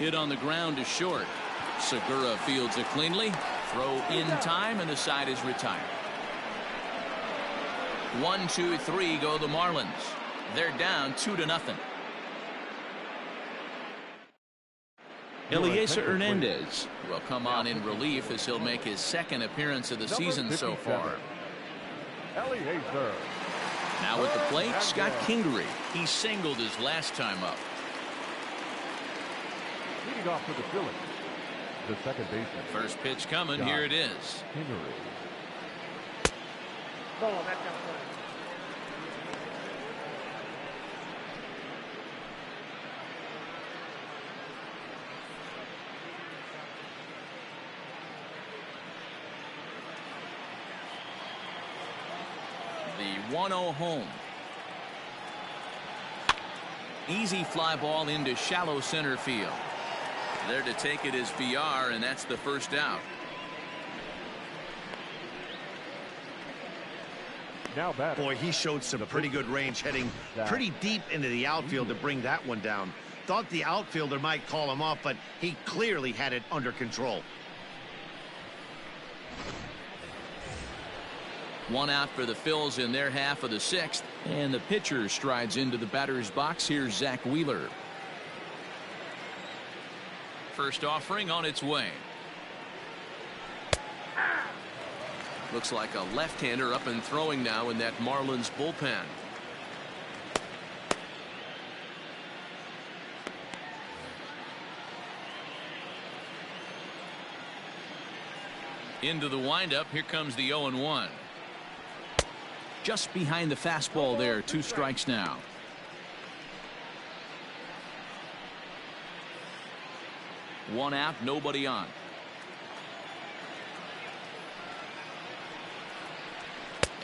Hit on the ground to short. Segura fields it cleanly. Throw in time, and the side is retired. 1, 2, 3 go the Marlins. They're down 2-0. Eliezer Hernandez will come on in relief as he'll make his second appearance of the season so far. Eliezer. Now at the plate, Scott Kingery. He singled his last time up. Leading off for the Phillies, the second baseman. First pitch coming. Here it is. Kingery. Ball, that's outside. The 1-0 home. Easy fly ball into shallow center field. There to take it is VR, and that's the first out. Now batter. Boy, he showed some pretty good range, heading pretty deep into the outfield to bring that one down. Thought the outfielder might call him off, but he clearly had it under control. 1 out for the Phils in their half of the 6th, and the pitcher strides into the batter's box. Here's Zach Wheeler. First offering on its way. Looks like a left-hander up and throwing now in that Marlins bullpen. Into the windup. Here comes the 0-1. Just behind the fastball there. 2 strikes now. One out, nobody on.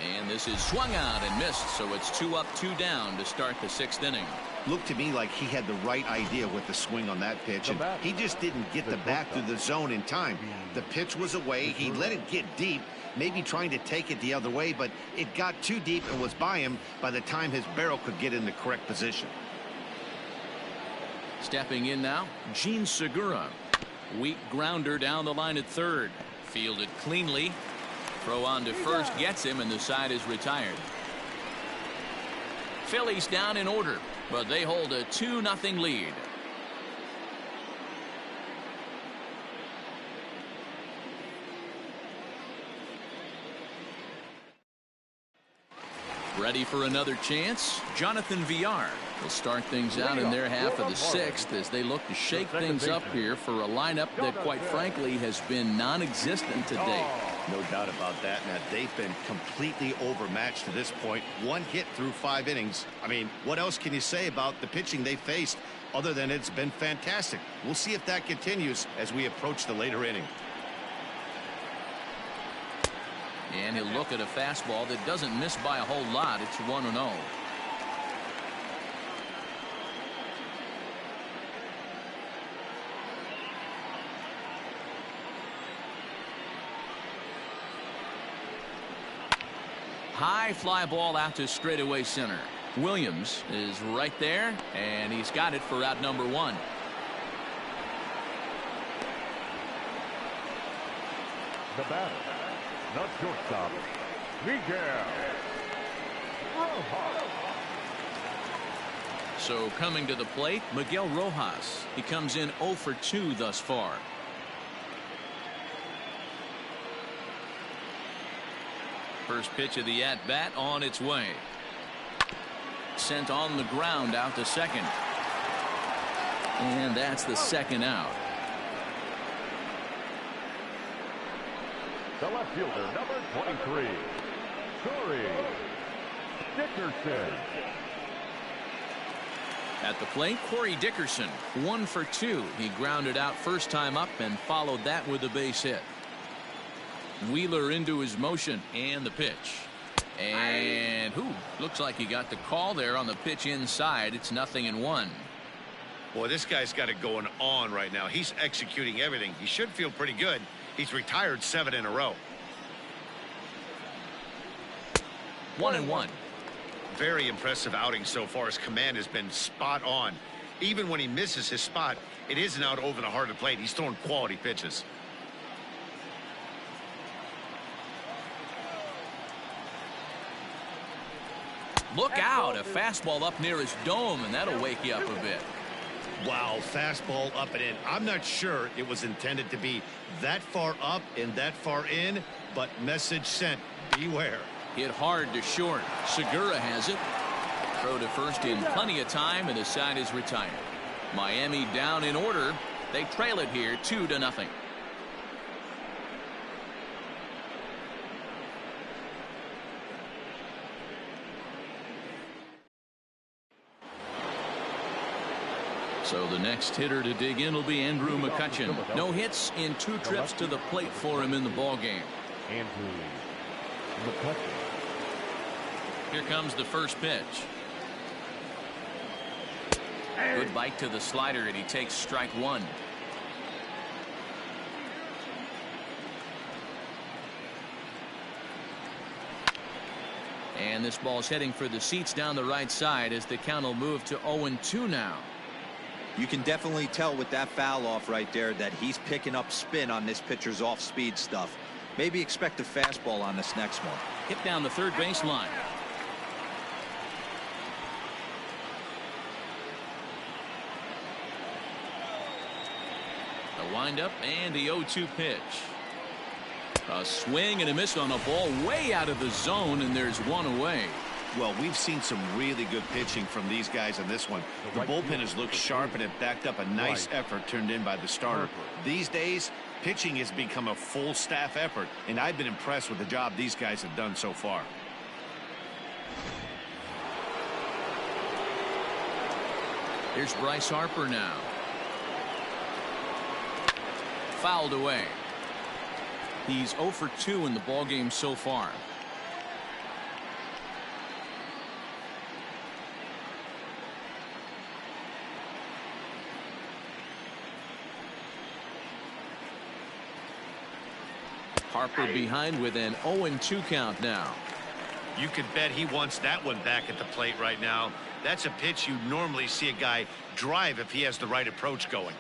And this is swung out and missed, so it's 2 up, 2 down to start the 6th inning. Looked to me like he had the right idea with the swing on that pitch, and he just didn't get the bat through the zone in time. The pitch was away. He let it get deep, maybe trying to take it the other way, but it got too deep and was by him by the time his barrel could get in the correct position. Stepping in now, Gene Segura. Weak grounder down the line at third. Fielded cleanly. Throw on to first gets him, and the side is retired. Phillies down in order, but they hold a 2-0 lead. Ready for another chance? Jonathan VR will start things out in their half of the 6th as they look to shake things up here for a lineup that, quite frankly, has been non-existent to date. No doubt about that, Matt. They've been completely overmatched to this point. 1 hit through 5 innings. I mean, what else can you say about the pitching they faced other than it's been fantastic? We'll see if that continues as we approach the later inning. And he'll look at a fastball that doesn't miss by a whole lot. It's 1-0. High fly ball out to straightaway center. Williams is right there, and he's got it for out number 1. The batter, not shortstop, Miguel Rojas. So coming to the plate, Miguel Rojas. He comes in 0 for 2 thus far. First pitch of the at-bat on its way. Sent on the ground out to second. And that's the 2nd out. The left fielder, number 23, Corey Dickerson. At the plate, Corey Dickerson, 1 for 2. He grounded out first time up and followed that with a base hit. Wheeler into his motion and the pitch. And looks like he got the call there on the pitch inside. It's 0-1. Boy, this guy's got it going on right now. He's executing everything. He should feel pretty good. He's retired 7 in a row. 1-1. Very impressive outing so far. His command has been spot on. Even when he misses his spot, it isn't out over the heart of the plate. He's throwing quality pitches. Look out, a fastball up near his dome, and that'll wake you up a bit. Wow, fastball up and in. I'm not sure it was intended to be that far up and that far in, but message sent. Beware. Hit hard to short. Segura has it. Throw to first in plenty of time, and the side is retired. Miami down in order. They trail it here 2-0. So the next hitter to dig in will be Andrew McCutchen. No hits in 2 trips to the plate for him in the ballgame. Andrew McCutchen. Here comes the first pitch. Good bite to the slider, and he takes strike 1. And this ball's heading for the seats down the right side as the count will move to 0-2 now. You can definitely tell with that foul off right there that he's picking up spin on this pitcher's off-speed stuff. Maybe expect a fastball on this next one. Hit down the third base line. A windup and the 0-2 pitch. A swing and a miss on a ball way out of the zone, and there's one away. Well, we've seen some really good pitching from these guys in this one. The bullpen has looked sharp, and it backed up a nice effort turned in by the starter. These days, pitching has become a full staff effort, and I've been impressed with the job these guys have done so far. Here's Bryce Harper now. Fouled away. He's 0 for 2 in the ballgame so far. Harper behind with an 0-2 count now. You could bet he wants that one back at the plate right now. That's a pitch you normally see a guy drive if he has the right approach going.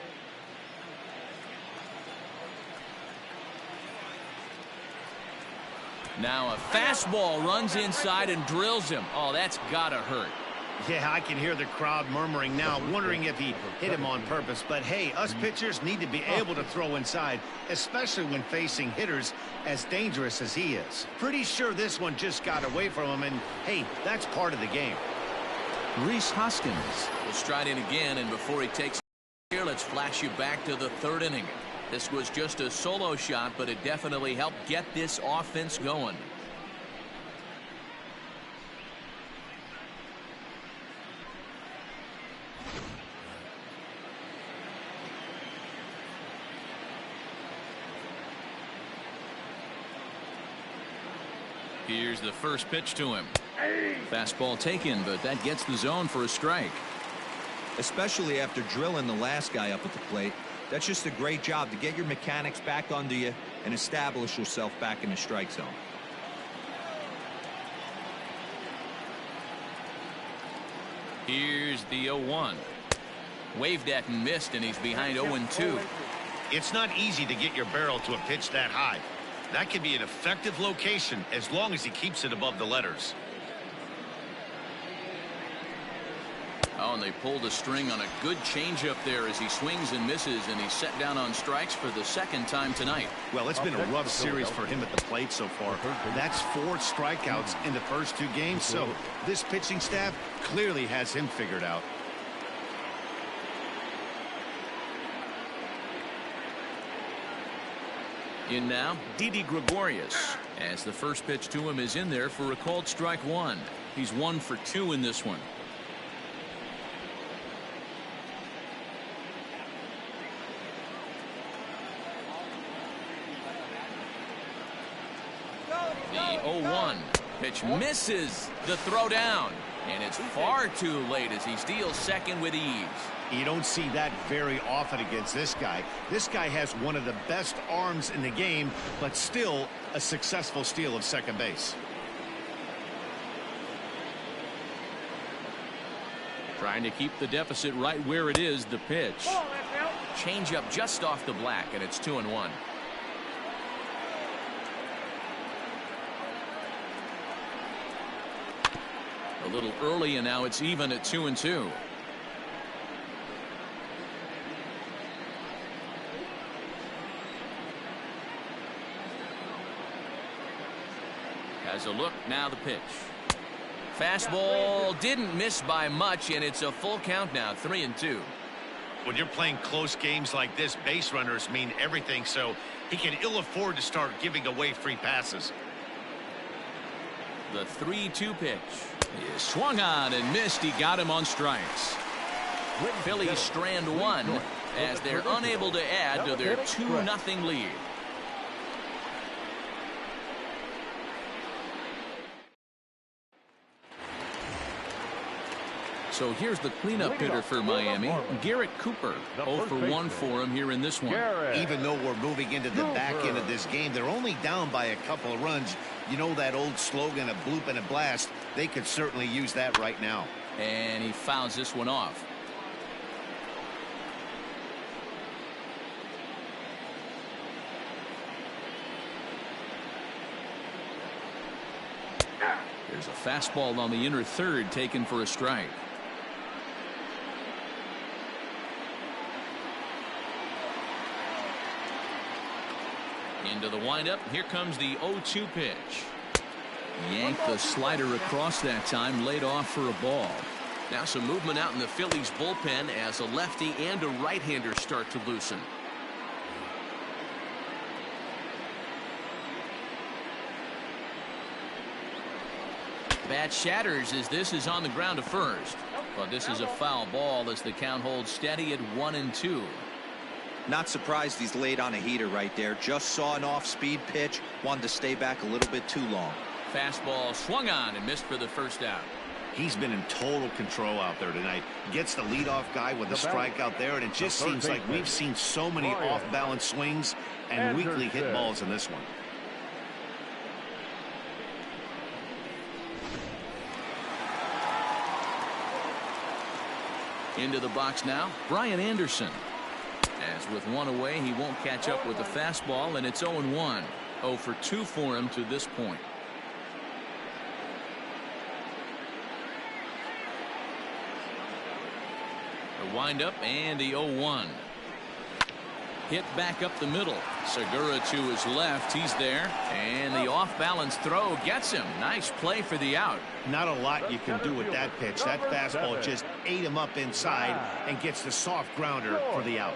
Now a fastball runs inside and drills him. Oh, that's gotta hurt. Yeah, I can hear the crowd murmuring now, wondering if he hit him on purpose. But hey, us pitchers need to be able to throw inside, especially when facing hitters as dangerous as he is. Pretty sure this one just got away from him, and hey, that's part of the game. Rhys Hoskins will stride in again, and before he takes here, let's flash you back to the 3rd inning. This was just a solo shot, but it definitely helped get this offense going. Here's the first pitch to him. Fastball taken, but that gets the zone for a strike. Especially after drilling the last guy up at the plate. That's just a great job to get your mechanics back under you and establish yourself back in the strike zone. Here's the 0-1. Waved at and missed, and he's behind 0-2. It's not easy to get your barrel to a pitch that high. That can be an effective location as long as he keeps it above the letters. Oh, and they pulled a string on a good changeup there as he swings and misses, and he's set down on strikes for the 2nd time tonight. Well, it's been a rough series for him at the plate so far. That's 4 strikeouts in the first 2 games, so this pitching staff clearly has him figured out. In now, Didi Gregorius, as the first pitch to him is in there for a called strike 1. He's 1 for 2 in this one. The 0-1 pitch misses the throw down, and it's far too late as he steals second with ease. You don't see that very often against this guy. This guy has one of the best arms in the game, but still a successful steal of second base. Trying to keep the deficit right where it is. The pitch. Change up just off the black, and it's 2-1. A little early, and now it's even at 2-2. Has a look, now the pitch. Fastball didn't miss by much, and it's a full count now, 3-2. When you're playing close games like this, base runners mean everything, so he can ill afford to start giving away free passes. The 3-2 pitch is swung on and missed. He got him on strikes. Phillies strand one as they're unable to add to their 2-0 lead. So here's the cleanup hitter for Miami, Garrett Cooper. 0 for 1 for him here in this one. Even though we're moving into the back end of this game, they're only down by a couple of runs. You know that old slogan, a bloop and a blast. They could certainly use that right now. And he fouls this one off. There's a fastball on the inner third taken for a strike. Into the windup. Here comes the 0-2 pitch. Yanked the slider across that time, laid off for a ball. Now some movement out in the Phillies bullpen as a lefty and a right-hander start to loosen. Bat shatters as this is on the ground to first. But this is a foul ball as the count holds steady at 1-2. Not surprised he's laid on a heater right there. Just saw an off-speed pitch. Wanted to stay back a little bit too long. Fastball swung on and missed for the first out. He's been in total control out there tonight. Gets the leadoff guy with a strike out there, and it just seems like we've seen so many off-balance swings and weakly hit balls in this one. Into the box now, Brian Anderson. As with one away, he won't catch up with the fastball, and it's 0-1. 0 for 2 for him to this point. The windup and the 0-1. Hit back up the middle. Segura to his left. He's there. And the off-balance throw gets him. Nice play for the out. Not a lot you can do with that pitch. That fastball just ate him up inside and gets the soft grounder for the out.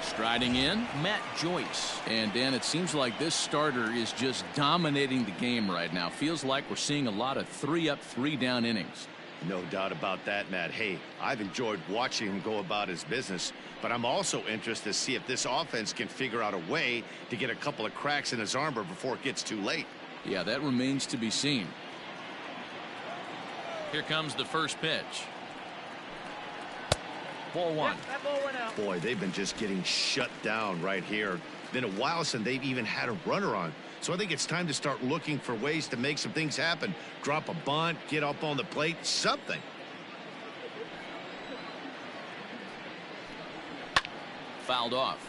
Striding in, Matt Joyce. And Dan, it seems like this starter is just dominating the game right now. Feels like we're seeing a lot of 3-up, 3-down innings. No doubt about that, Matt. Hey, I've enjoyed watching him go about his business, but I'm also interested to see if this offense can figure out a way to get a couple of cracks in his armor before it gets too late. Yeah, that remains to be seen. Here comes the first pitch. Ball one. Boy, they've been just getting shut down right here. Been a while since they've even had a runner on. So I think it's time to start looking for ways to make some things happen. Drop a bunt, get up on the plate, something. Fouled off.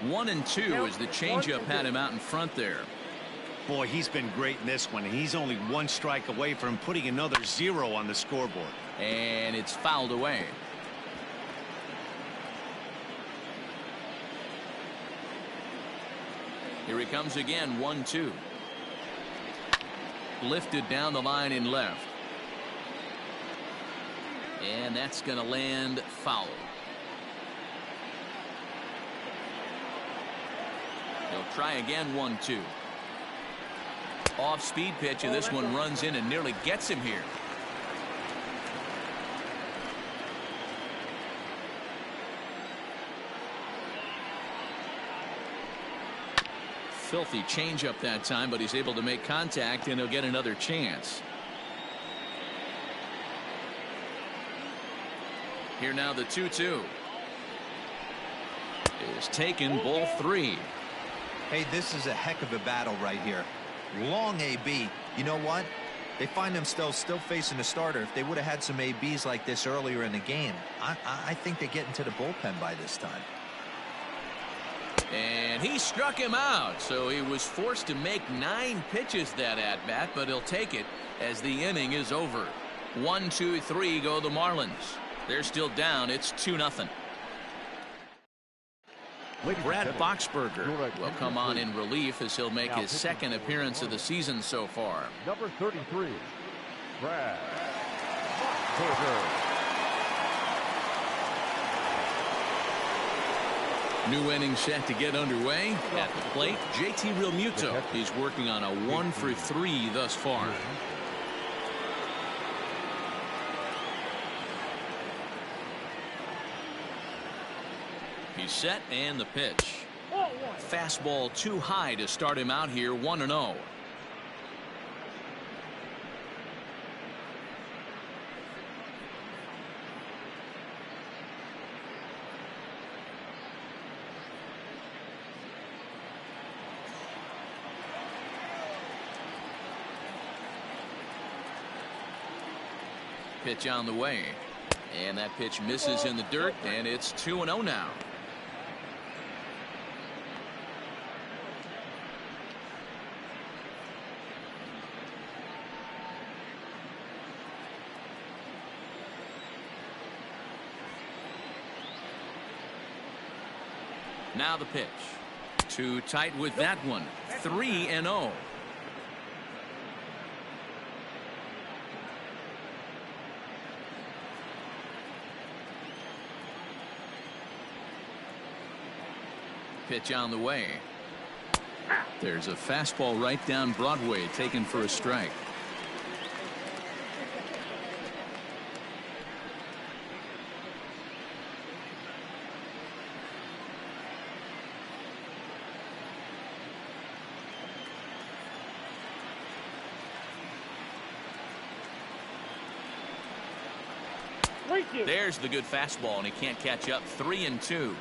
One and two as the changeup had him out in front there. Boy, he's been great in this one, and he's only one strike away from putting another 0 on the scoreboard. And it's fouled away. Here he comes again, 1-2. Lifted down the line in left. And that's going to land foul. He'll try again, 1-2. Off speed pitch, and this one runs in and nearly gets him here. filthy changeup that time, but he's able to make contact, and he'll get another chance. Here now the 2-2 is taken, ball 3. Hey, this is a heck of a battle right here. Long AB. You know what? They find themselves still facing a starter. If they would have had some ABs like this earlier in the game, I think they get into the bullpen by this time. And he struck him out, so he was forced to make 9 pitches that at bat, but he'll take it as the inning is over. 1, 2, 3 go the Marlins. They're still down. It's 2-0. Brad Boxberger will come on in relief as he'll make his second appearance of the season so far. Number 33, Brad Boxberger. New inning set to get underway. At the plate, JT Realmuto. He's working on a 1 for 3 thus far. He's set, and the pitch. Fastball too high to start him out here, 1-0. Pitch on the way, and that pitch misses in the dirt, and it's 2-0 now. Now the pitch. Too tight with that one. 3-0. Pitch on the way. There's a fastball right down Broadway, taken for a strike. There's the good fastball, and he can't catch up. 3-2.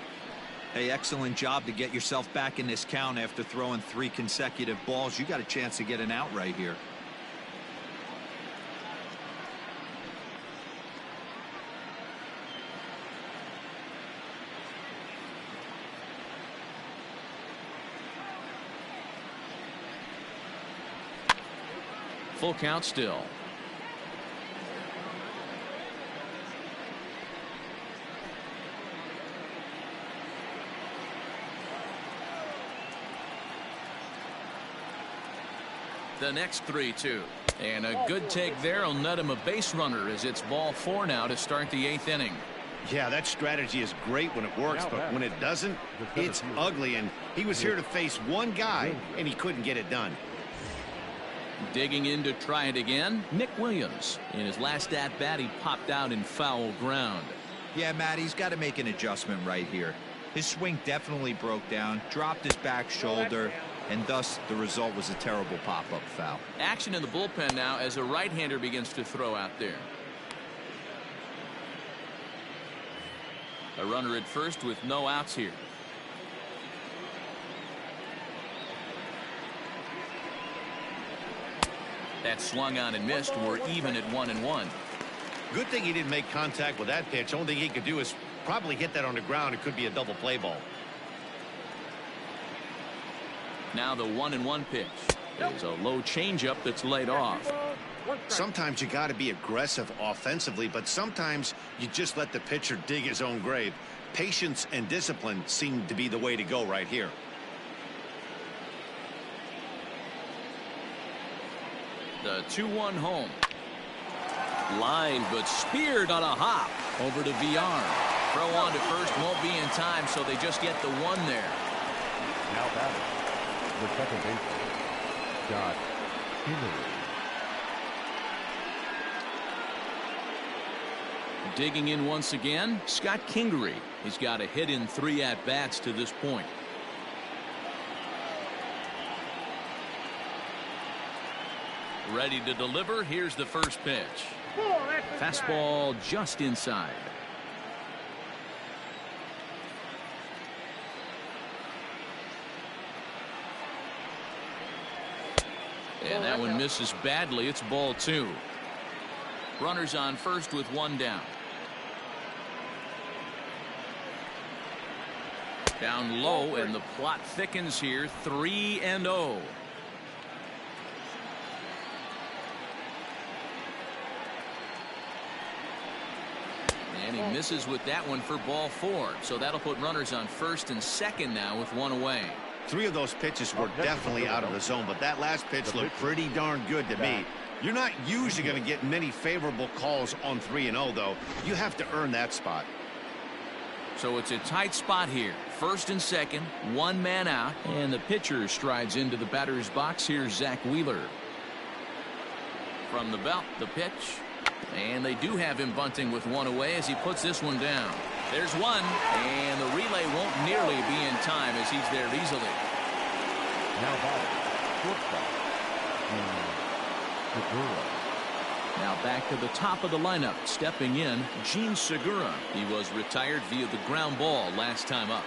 Hey, excellent job to get yourself back in this count after throwing 3 consecutive balls. You got a chance to get an out right here. Full count still. The next 3-2, and a good take there will net him a base runner as it's ball 4 now to start the 8th inning. Yeah, that strategy is great when it works, but when it doesn't, it's ugly, and he was here to face one guy and he couldn't get it done. Digging in to try it again, Nick Williams. In his last at bat, he popped out in foul ground. Yeah, Matt, he's got to make an adjustment right here. His swing definitely broke down, dropped his back shoulder, and thus the result was a terrible pop-up foul. Action in the bullpen now as a right-hander begins to throw out there. A runner at first with no outs here. That swung on and missed. We're even at 1-1. Good thing he didn't make contact with that pitch. Only thing he could do is probably hit that on the ground. It could be a double play ball. Now the 1-1 pitch is a low changeup that's laid off. Sometimes you got to be aggressive offensively, but sometimes you just let the pitcher dig his own grave. Patience and discipline seem to be the way to go right here. The 2-1 home. Line, but speared on a hop over to VR. Throw on to first won't be in time, so they just get the 1 there. Now batting, the second baseman, Scott Kingery. Digging in once again, Scott Kingery. He's got a hit in 3 at-bats to this point. Ready to deliver. Here's the first pitch. That's a Fastball just inside. And that one misses badly. It's ball 2. Runners on first with 1 down. Down low, and the plot thickens here. 3-0. And he misses with that one for ball 4. So that'll put runners on first and second now with 1 away. 3 of those pitches were definitely out of the zone, but that last pitch looked pretty darn good to me. You're not usually going to get many favorable calls on 3-0, though. You have to earn that spot. So it's a tight spot here. First and second, 1 man out, and the pitcher strides into the batter's box. Here's Zach Wheeler. From the belt, the pitch. And they do have him bunting with 1 away as he puts this one down. There's 1, and the relay won't nearly be in time as he's there easily. Now batting, shortstop, Segura. Now back to the top of the lineup. Stepping in, Gene Segura. He was retired via the ground ball last time up.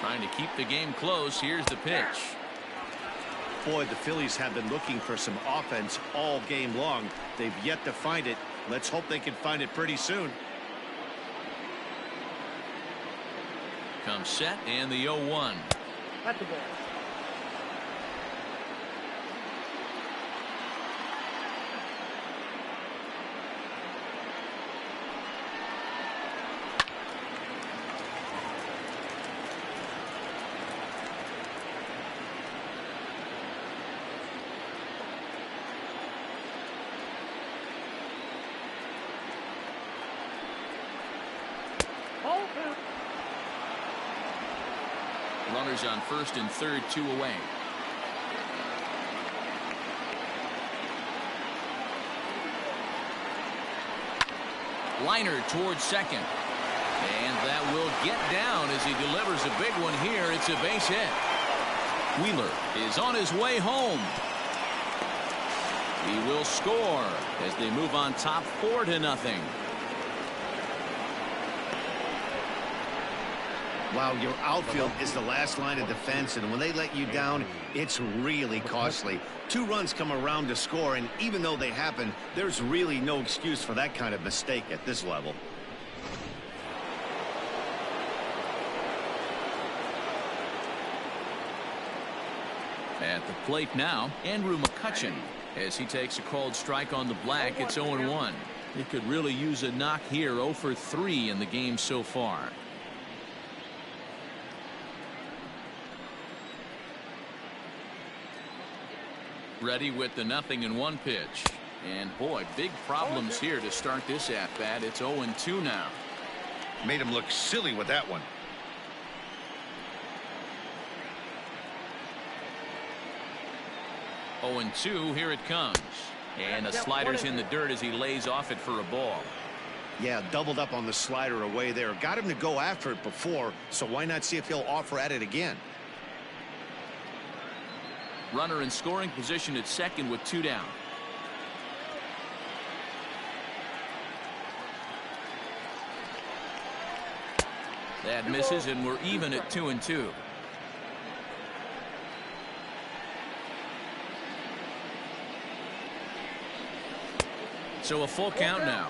Trying to keep the game close. Here's the pitch. Boy, the Phillies have been looking for some offense all game long. They've yet to find it. Let's hope they can find it pretty soon. Comes set, and the 0-1. That's the ball. Runners on first and third, 2 away. Liner towards second. And that will get down as he delivers a big one here. It's a base hit. Wheeler is on his way home. He will score as they move on top 4-0. Wow, your outfield is the last line of defense, and when they let you down, it's really costly. 2 runs come around to score, and even though they happen, there's really no excuse for that kind of mistake at this level. At the plate now, Andrew McCutchen, as he takes a called strike on the black. It's 0-1. He could really use a knock here. 0 for 3 in the game so far. Ready with the 0-1 pitch. And boy, big problems here to start this at bat. It's 0-2 now. Made him look silly with that one. Oh, 0-2, here it comes. And the slider's in the dirt as he lays off it for a ball. Yeah, doubled up on the slider away there. Got him to go after it before, so why not see if he'll offer at it again? Runner in scoring position at second with 2 down. That misses, and we're even at 2-2. So a full count now.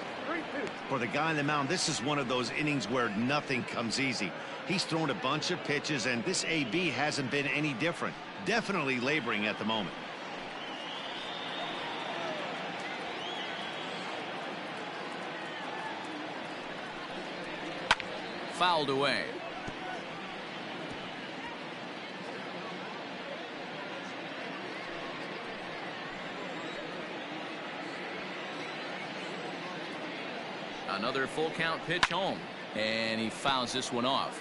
For the guy on the mound, this is one of those innings where nothing comes easy. He's thrown a bunch of pitches, and this AB hasn't been any different. Definitely laboring at the moment. Fouled away. Another full count pitch home, and he fouls this one off.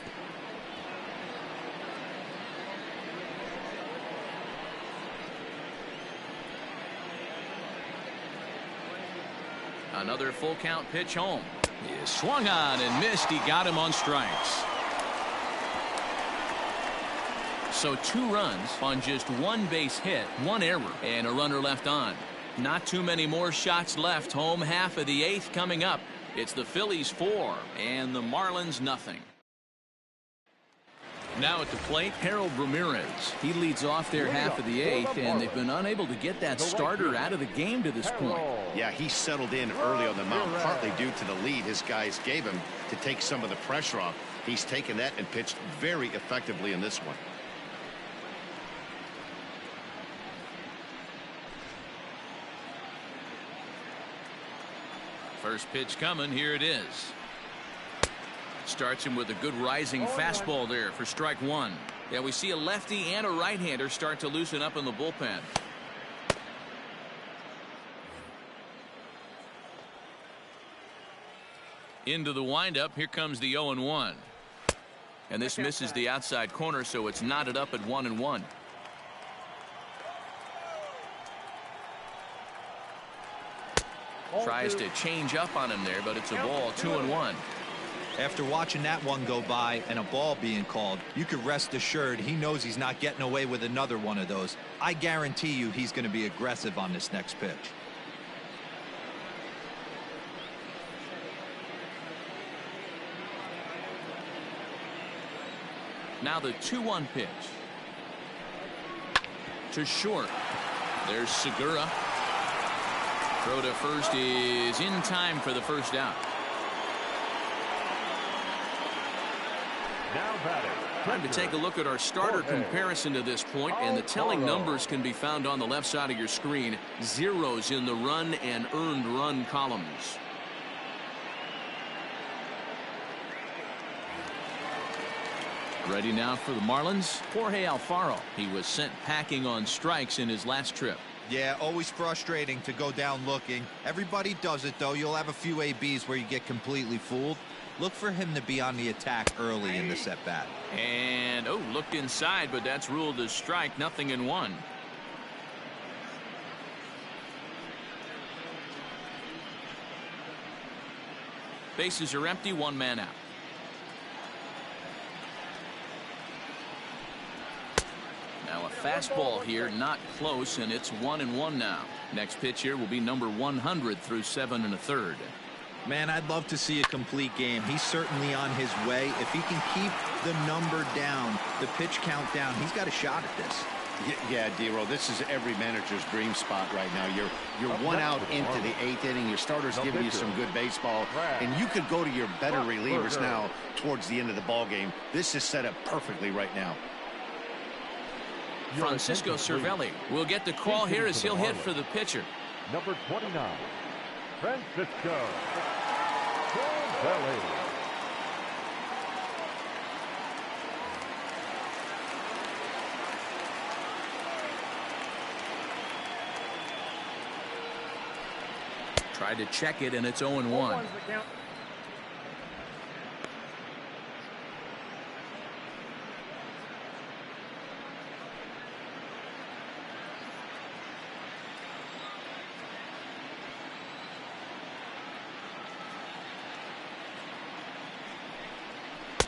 Another full count pitch home. He is swung on and missed. He got him on strikes. So 2 runs on just 1 base hit, 1 error, and a runner left on. Not too many more shots left. Home half of the 8th coming up. It's the Phillies 4 and the Marlins nothing. Now at the plate, Harold Ramirez. He leads off their half of the 8th, and they've been unable to get that starter out of the game to this point. Yeah, he settled in early on the mound, partly due to the lead his guys gave him to take some of the pressure off. He's taken that and pitched very effectively in this one. First pitch coming. Here it is. Starts him with a good rising fastball there for strike 1. Yeah, we see a lefty and a right-hander start to loosen up in the bullpen. Into the windup. Here comes the 0-1. And this misses the outside corner, so it's knotted up at 1-1. Tries to change up on him there, but it's a ball. 2-1. After watching that one go by and a ball being called, you could rest assured he knows he's not getting away with another one of those. I guarantee you he's going to be aggressive on this next pitch. Now the 2-1 pitch. To short. There's Segura. Throw to first is in time for the first out. Time to take a look at our starter comparison to this point, and the telling numbers can be found on the left side of your screen. Zeros in the run and earned run columns. Ready now for the Marlins, Jorge Alfaro. He was sent packing on strikes in his last trip. Yeah, always frustrating to go down looking. Everybody does it, though. You'll have a few ABs where you get completely fooled. Look for him to be on the attack early in this at-bat. And, oh, looked inside, but that's ruled as strike. 0-1. Bases are empty. 1 man out. Now a fastball here, not close, and it's 1-1 now. Next pitch here will be number 100 through 7 1/3. Man, I'd love to see a complete game. He's certainly on his way. If he can keep the number down, the pitch count down, he's got a shot at this. Yeah, D-Roll, this is every manager's dream spot right now. You're 1 out into the 8th inning. Your starter's giving you some good baseball, and you could go to your better relievers now towards the end of the ball game. This is set up perfectly right now. Francisco Cervelli will get the call here as he'll hit for the pitcher. Number 29, Francisco Cervelli. Tried to check it, and it's 0-1.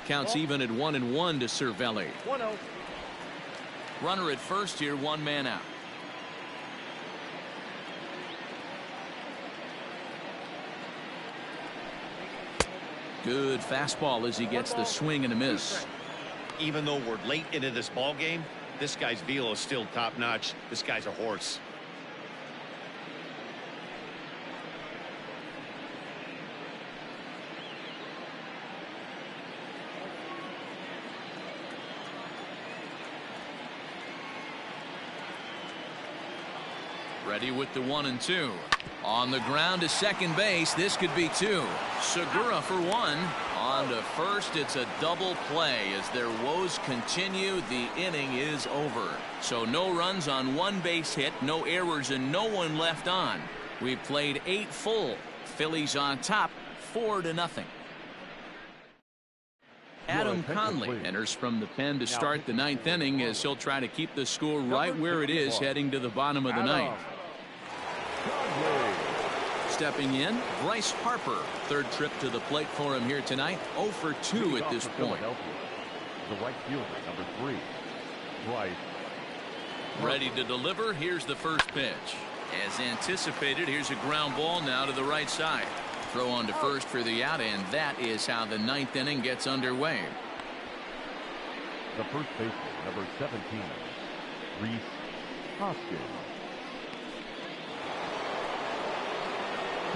Counts even at 1-1 to Cervelli. 1-0. Runner at first here, 1 man out. Good fastball as he gets the swing and a miss. Even though we're late into this ball game, this guy's velo is still top notch. This guy's a horse. Ready with the 1-2. On the ground to second base. This could be 2. Segura for 1. On to first. It's a double play as their woes continue. The inning is over. So no runs on 1 base hit, no errors, and no one left on. We've played 8 full. Phillies on top, 4-0. Adam Conley enters from the pen to start the 9th inning as he'll try to keep the score right where it is heading to the bottom of the 9th. Stepping in, Bryce Harper. 3rd trip to the plate for him here tonight. 0 for 2 at this point. The right fielder, number 3, Right. Ready to deliver. Here's the first pitch. As anticipated, here's a ground ball now to the right side. Throw on to first for the out, and that is how the ninth inning gets underway. The first baseman, number 17, Rhys Hoskins.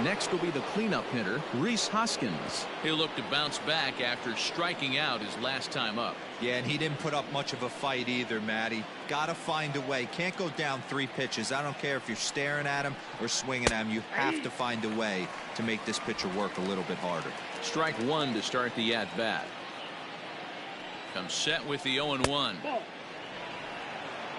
Next will be the cleanup hitter, Rhys Hoskins. He'll look to bounce back after striking out his last time up. Yeah, and he didn't put up much of a fight either, Matty. Gotta find a way. Can't go down 3 pitches. I don't care if you're staring at him or swinging at him. You have to find a way to make this pitcher work a little bit harder. Strike one to start the at-bat. Comes set with the 0-1.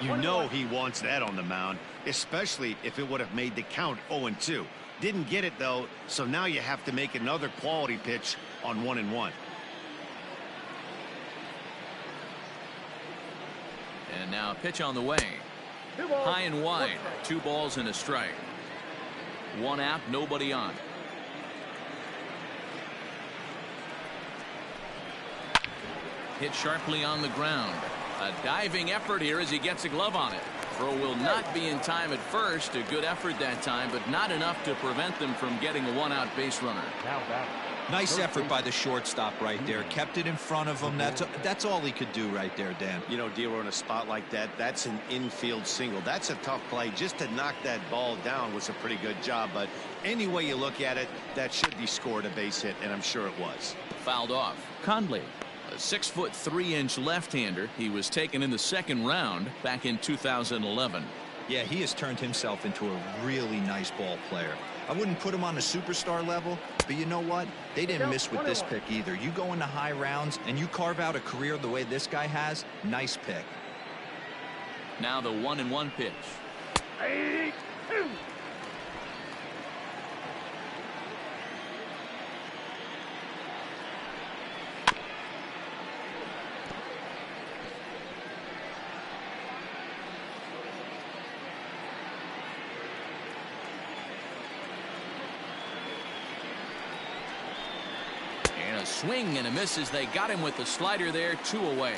You know he wants that on the mound, especially if it would have made the count 0-2. Didn't get it, though, so now you have to make another quality pitch on 1-1. And now a pitch on the way. High and wide. 2 balls and a strike. 1 out, nobody on. Hit sharply on the ground. A diving effort here as he gets a glove on it. Throw will not be in time at first. A good effort that time, but not enough to prevent them from getting a 1-out base runner. Now back. Nice effort by the shortstop right there. Kept it in front of him. That's all he could do right there, Dan. You know, Dero, in a spot like that, that's an infield single. That's a tough play. Just to knock that ball down was a pretty good job, but any way you look at it, that should be scored a base hit, and I'm sure it was. Fouled off. Conley, a 6'3" left-hander. He was taken in the 2nd round back in 2011. Yeah, he has turned himself into a really nice ball player. I wouldn't put him on a superstar level, but you know what? They didn't miss with this pick either. You go into high rounds and you carve out a career the way this guy has. Nice pick. Now the 1-1 pitch. Swing and a miss as they got him with the slider there. 2 away.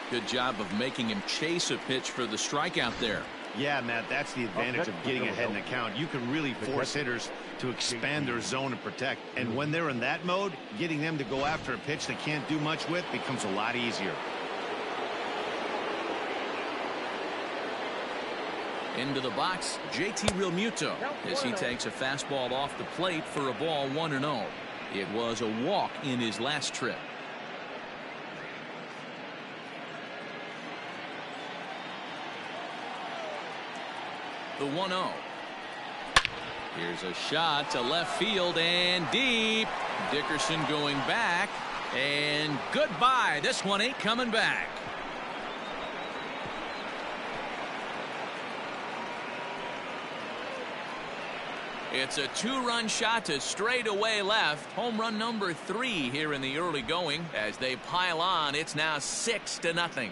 Good job of making him chase a pitch for the strikeout there. Yeah, Matt, that's the advantage of getting ahead in the count. You can really force hitters to expand their zone and protect. And when they're in that mode, getting them to go after a pitch they can't do much with becomes a lot easier. Into the box, JT Realmuto as he takes a fastball off the plate for a ball 1-0. It was a walk in his last trip. The 1-0. Here's a shot to left field and deep. Dickerson going back. And goodbye. This one ain't coming back. It's a 2-run shot to straightaway left. Home run number 3 here in the early going. As they pile on, it's now 6-0.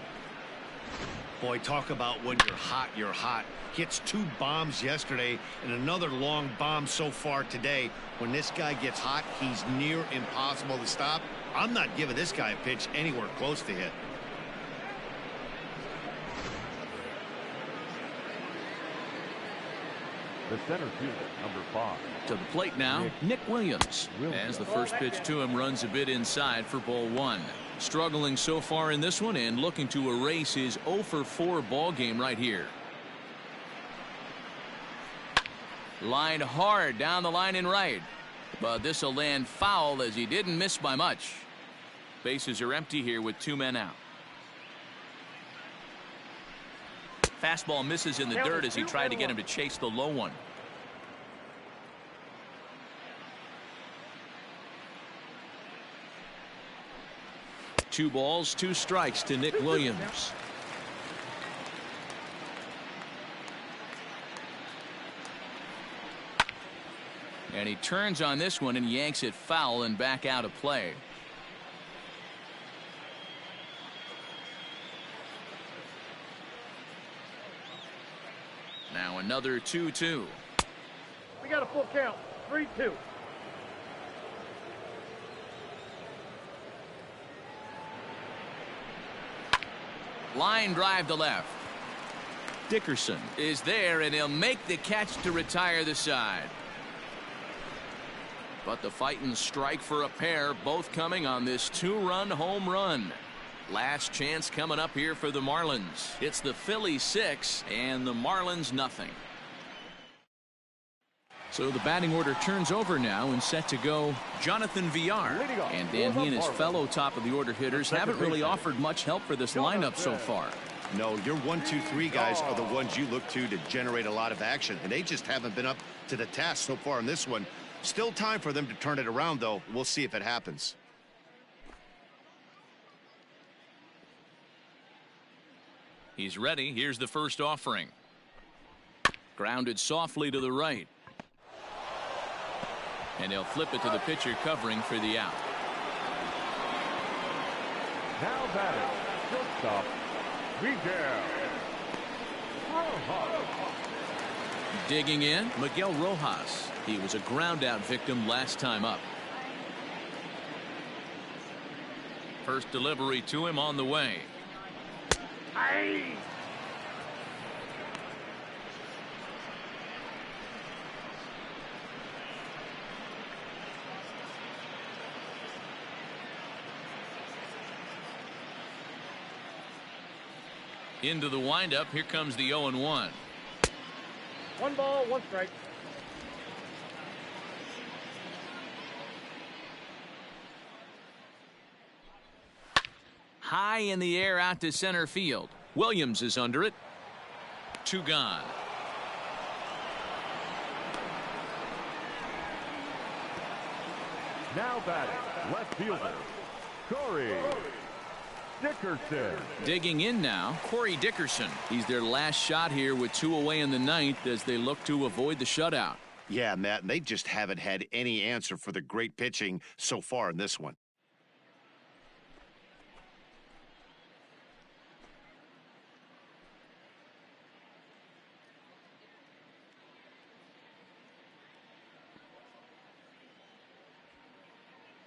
Boy, talk about when you're hot, you're hot. Hits 2 bombs yesterday and another long bomb so far today. When this guy gets hot, he's near impossible to stop. I'm not giving this guy a pitch anywhere close to hit. The center fielder, number 5. To the plate now, Nick Williams. As the first pitch to him runs a bit inside for ball 1. Struggling so far in this one and looking to erase his 0-for-4 ball game right here. Lined hard down the line and right. But this will land foul as he didn't miss by much. Bases are empty here with 2 men out. Fastball misses in the dirt as he tried to get him to chase the low one. Two balls, 2 strikes to Nick Williams. And he turns on this one and yanks it foul and back out of play. Now another 2-2. We got a full count. 3-2. Line drive to left. Dickerson is there, and he'll make the catch to retire the side. But the fighting strike for a pair, both coming on this 2-run home run. Last chance coming up here for the Marlins. It's the Phillies 6 and the Marlins nothing. So the batting order turns over now and set to go Jonathan Villar. And Dan, he and his fellow top of the order hitters haven't really offered much help for this lineup so far. No, your 1, 2, 3 guys are the ones you look to generate a lot of action, and they just haven't been up to the task so far in this one. Still time for them to turn it around, though. We'll see if it happens. He's ready. Here's the first offering. Grounded softly to the right. And he'll flip it to the pitcher covering for the out. Now batting, shortstop, Miguel Rojas. Digging in, Miguel Rojas. He was a ground-out victim last time up. First delivery to him on the way. Aye. Into the windup. Here comes the 0-1. 1 ball, 1 strike. High in the air out to center field. Williams is under it. 2 gone. Now batting, left fielder, Corey Dickerson. Digging in now, Corey Dickerson. He's their last shot here with 2 away in the 9th as they look to avoid the shutout. Yeah, Matt, and they just haven't had any answer for the great pitching so far in this one.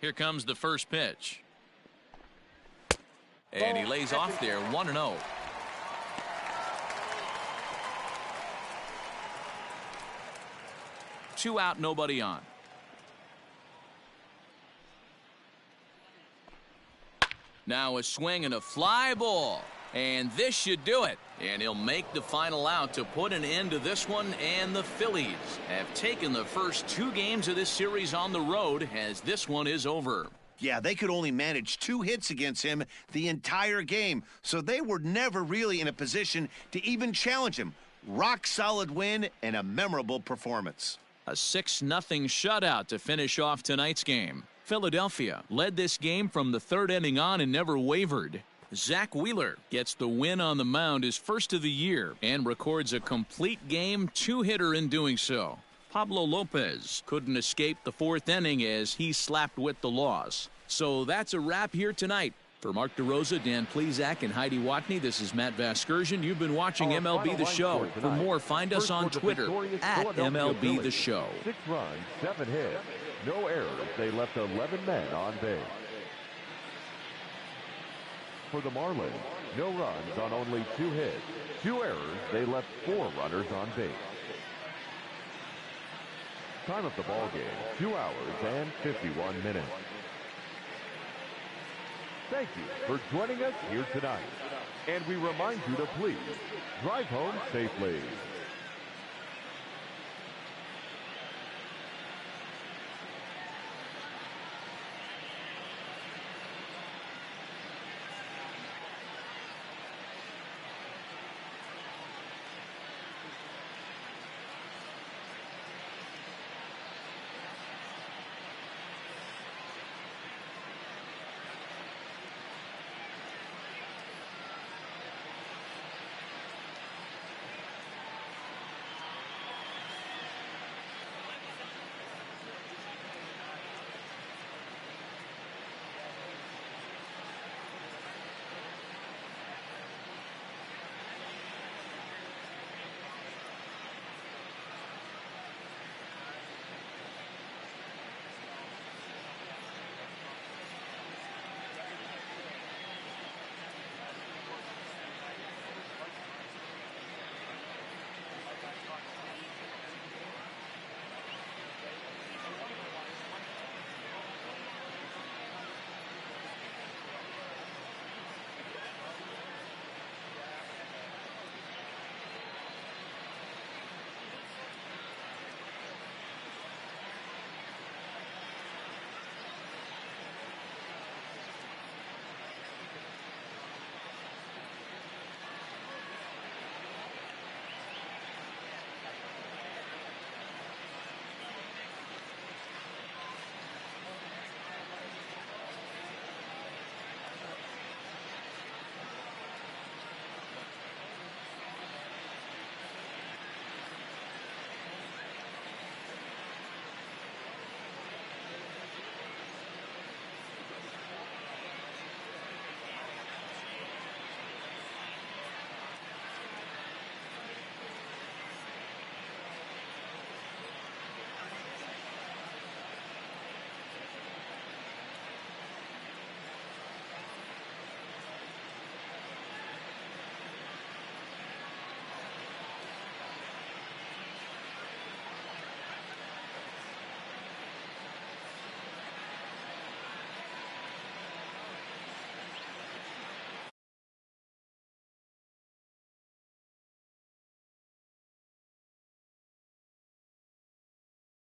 Here comes the first pitch. And he lays off there, 1-0. Two out, nobody on. Now a swing and a fly ball. And this should do it. And he'll make the final out to put an end to this one. And the Phillies have taken the first 2 games of this series on the road as this one is over. Yeah, they could only manage 2 hits against him the entire game, so they were never really in a position to even challenge him. Rock solid win and a memorable performance. A 6-0 shutout to finish off tonight's game. Philadelphia led this game from the 3rd inning on and never wavered. Zach Wheeler gets the win on the mound, his first of the year, and records a complete game 2-hitter in doing so. Pablo Lopez couldn't escape the 4th inning as he slapped with the loss. So that's a wrap here tonight. For Mark DeRosa, Dan Plezak, and Heidi Watney, this is Matt Vasgersian. You've been watching MLB The Show. For more, find us on Twitter at MLB The Show. 6 runs, 7 hits, no errors. They left 11 men on base. For the Marlins, no runs on only 2 hits, 2 errors. They left 4 runners on base. Time of the ball game, 2 hours and 51 minutes. Thank you for joining us here tonight. And we remind you to please drive home safely.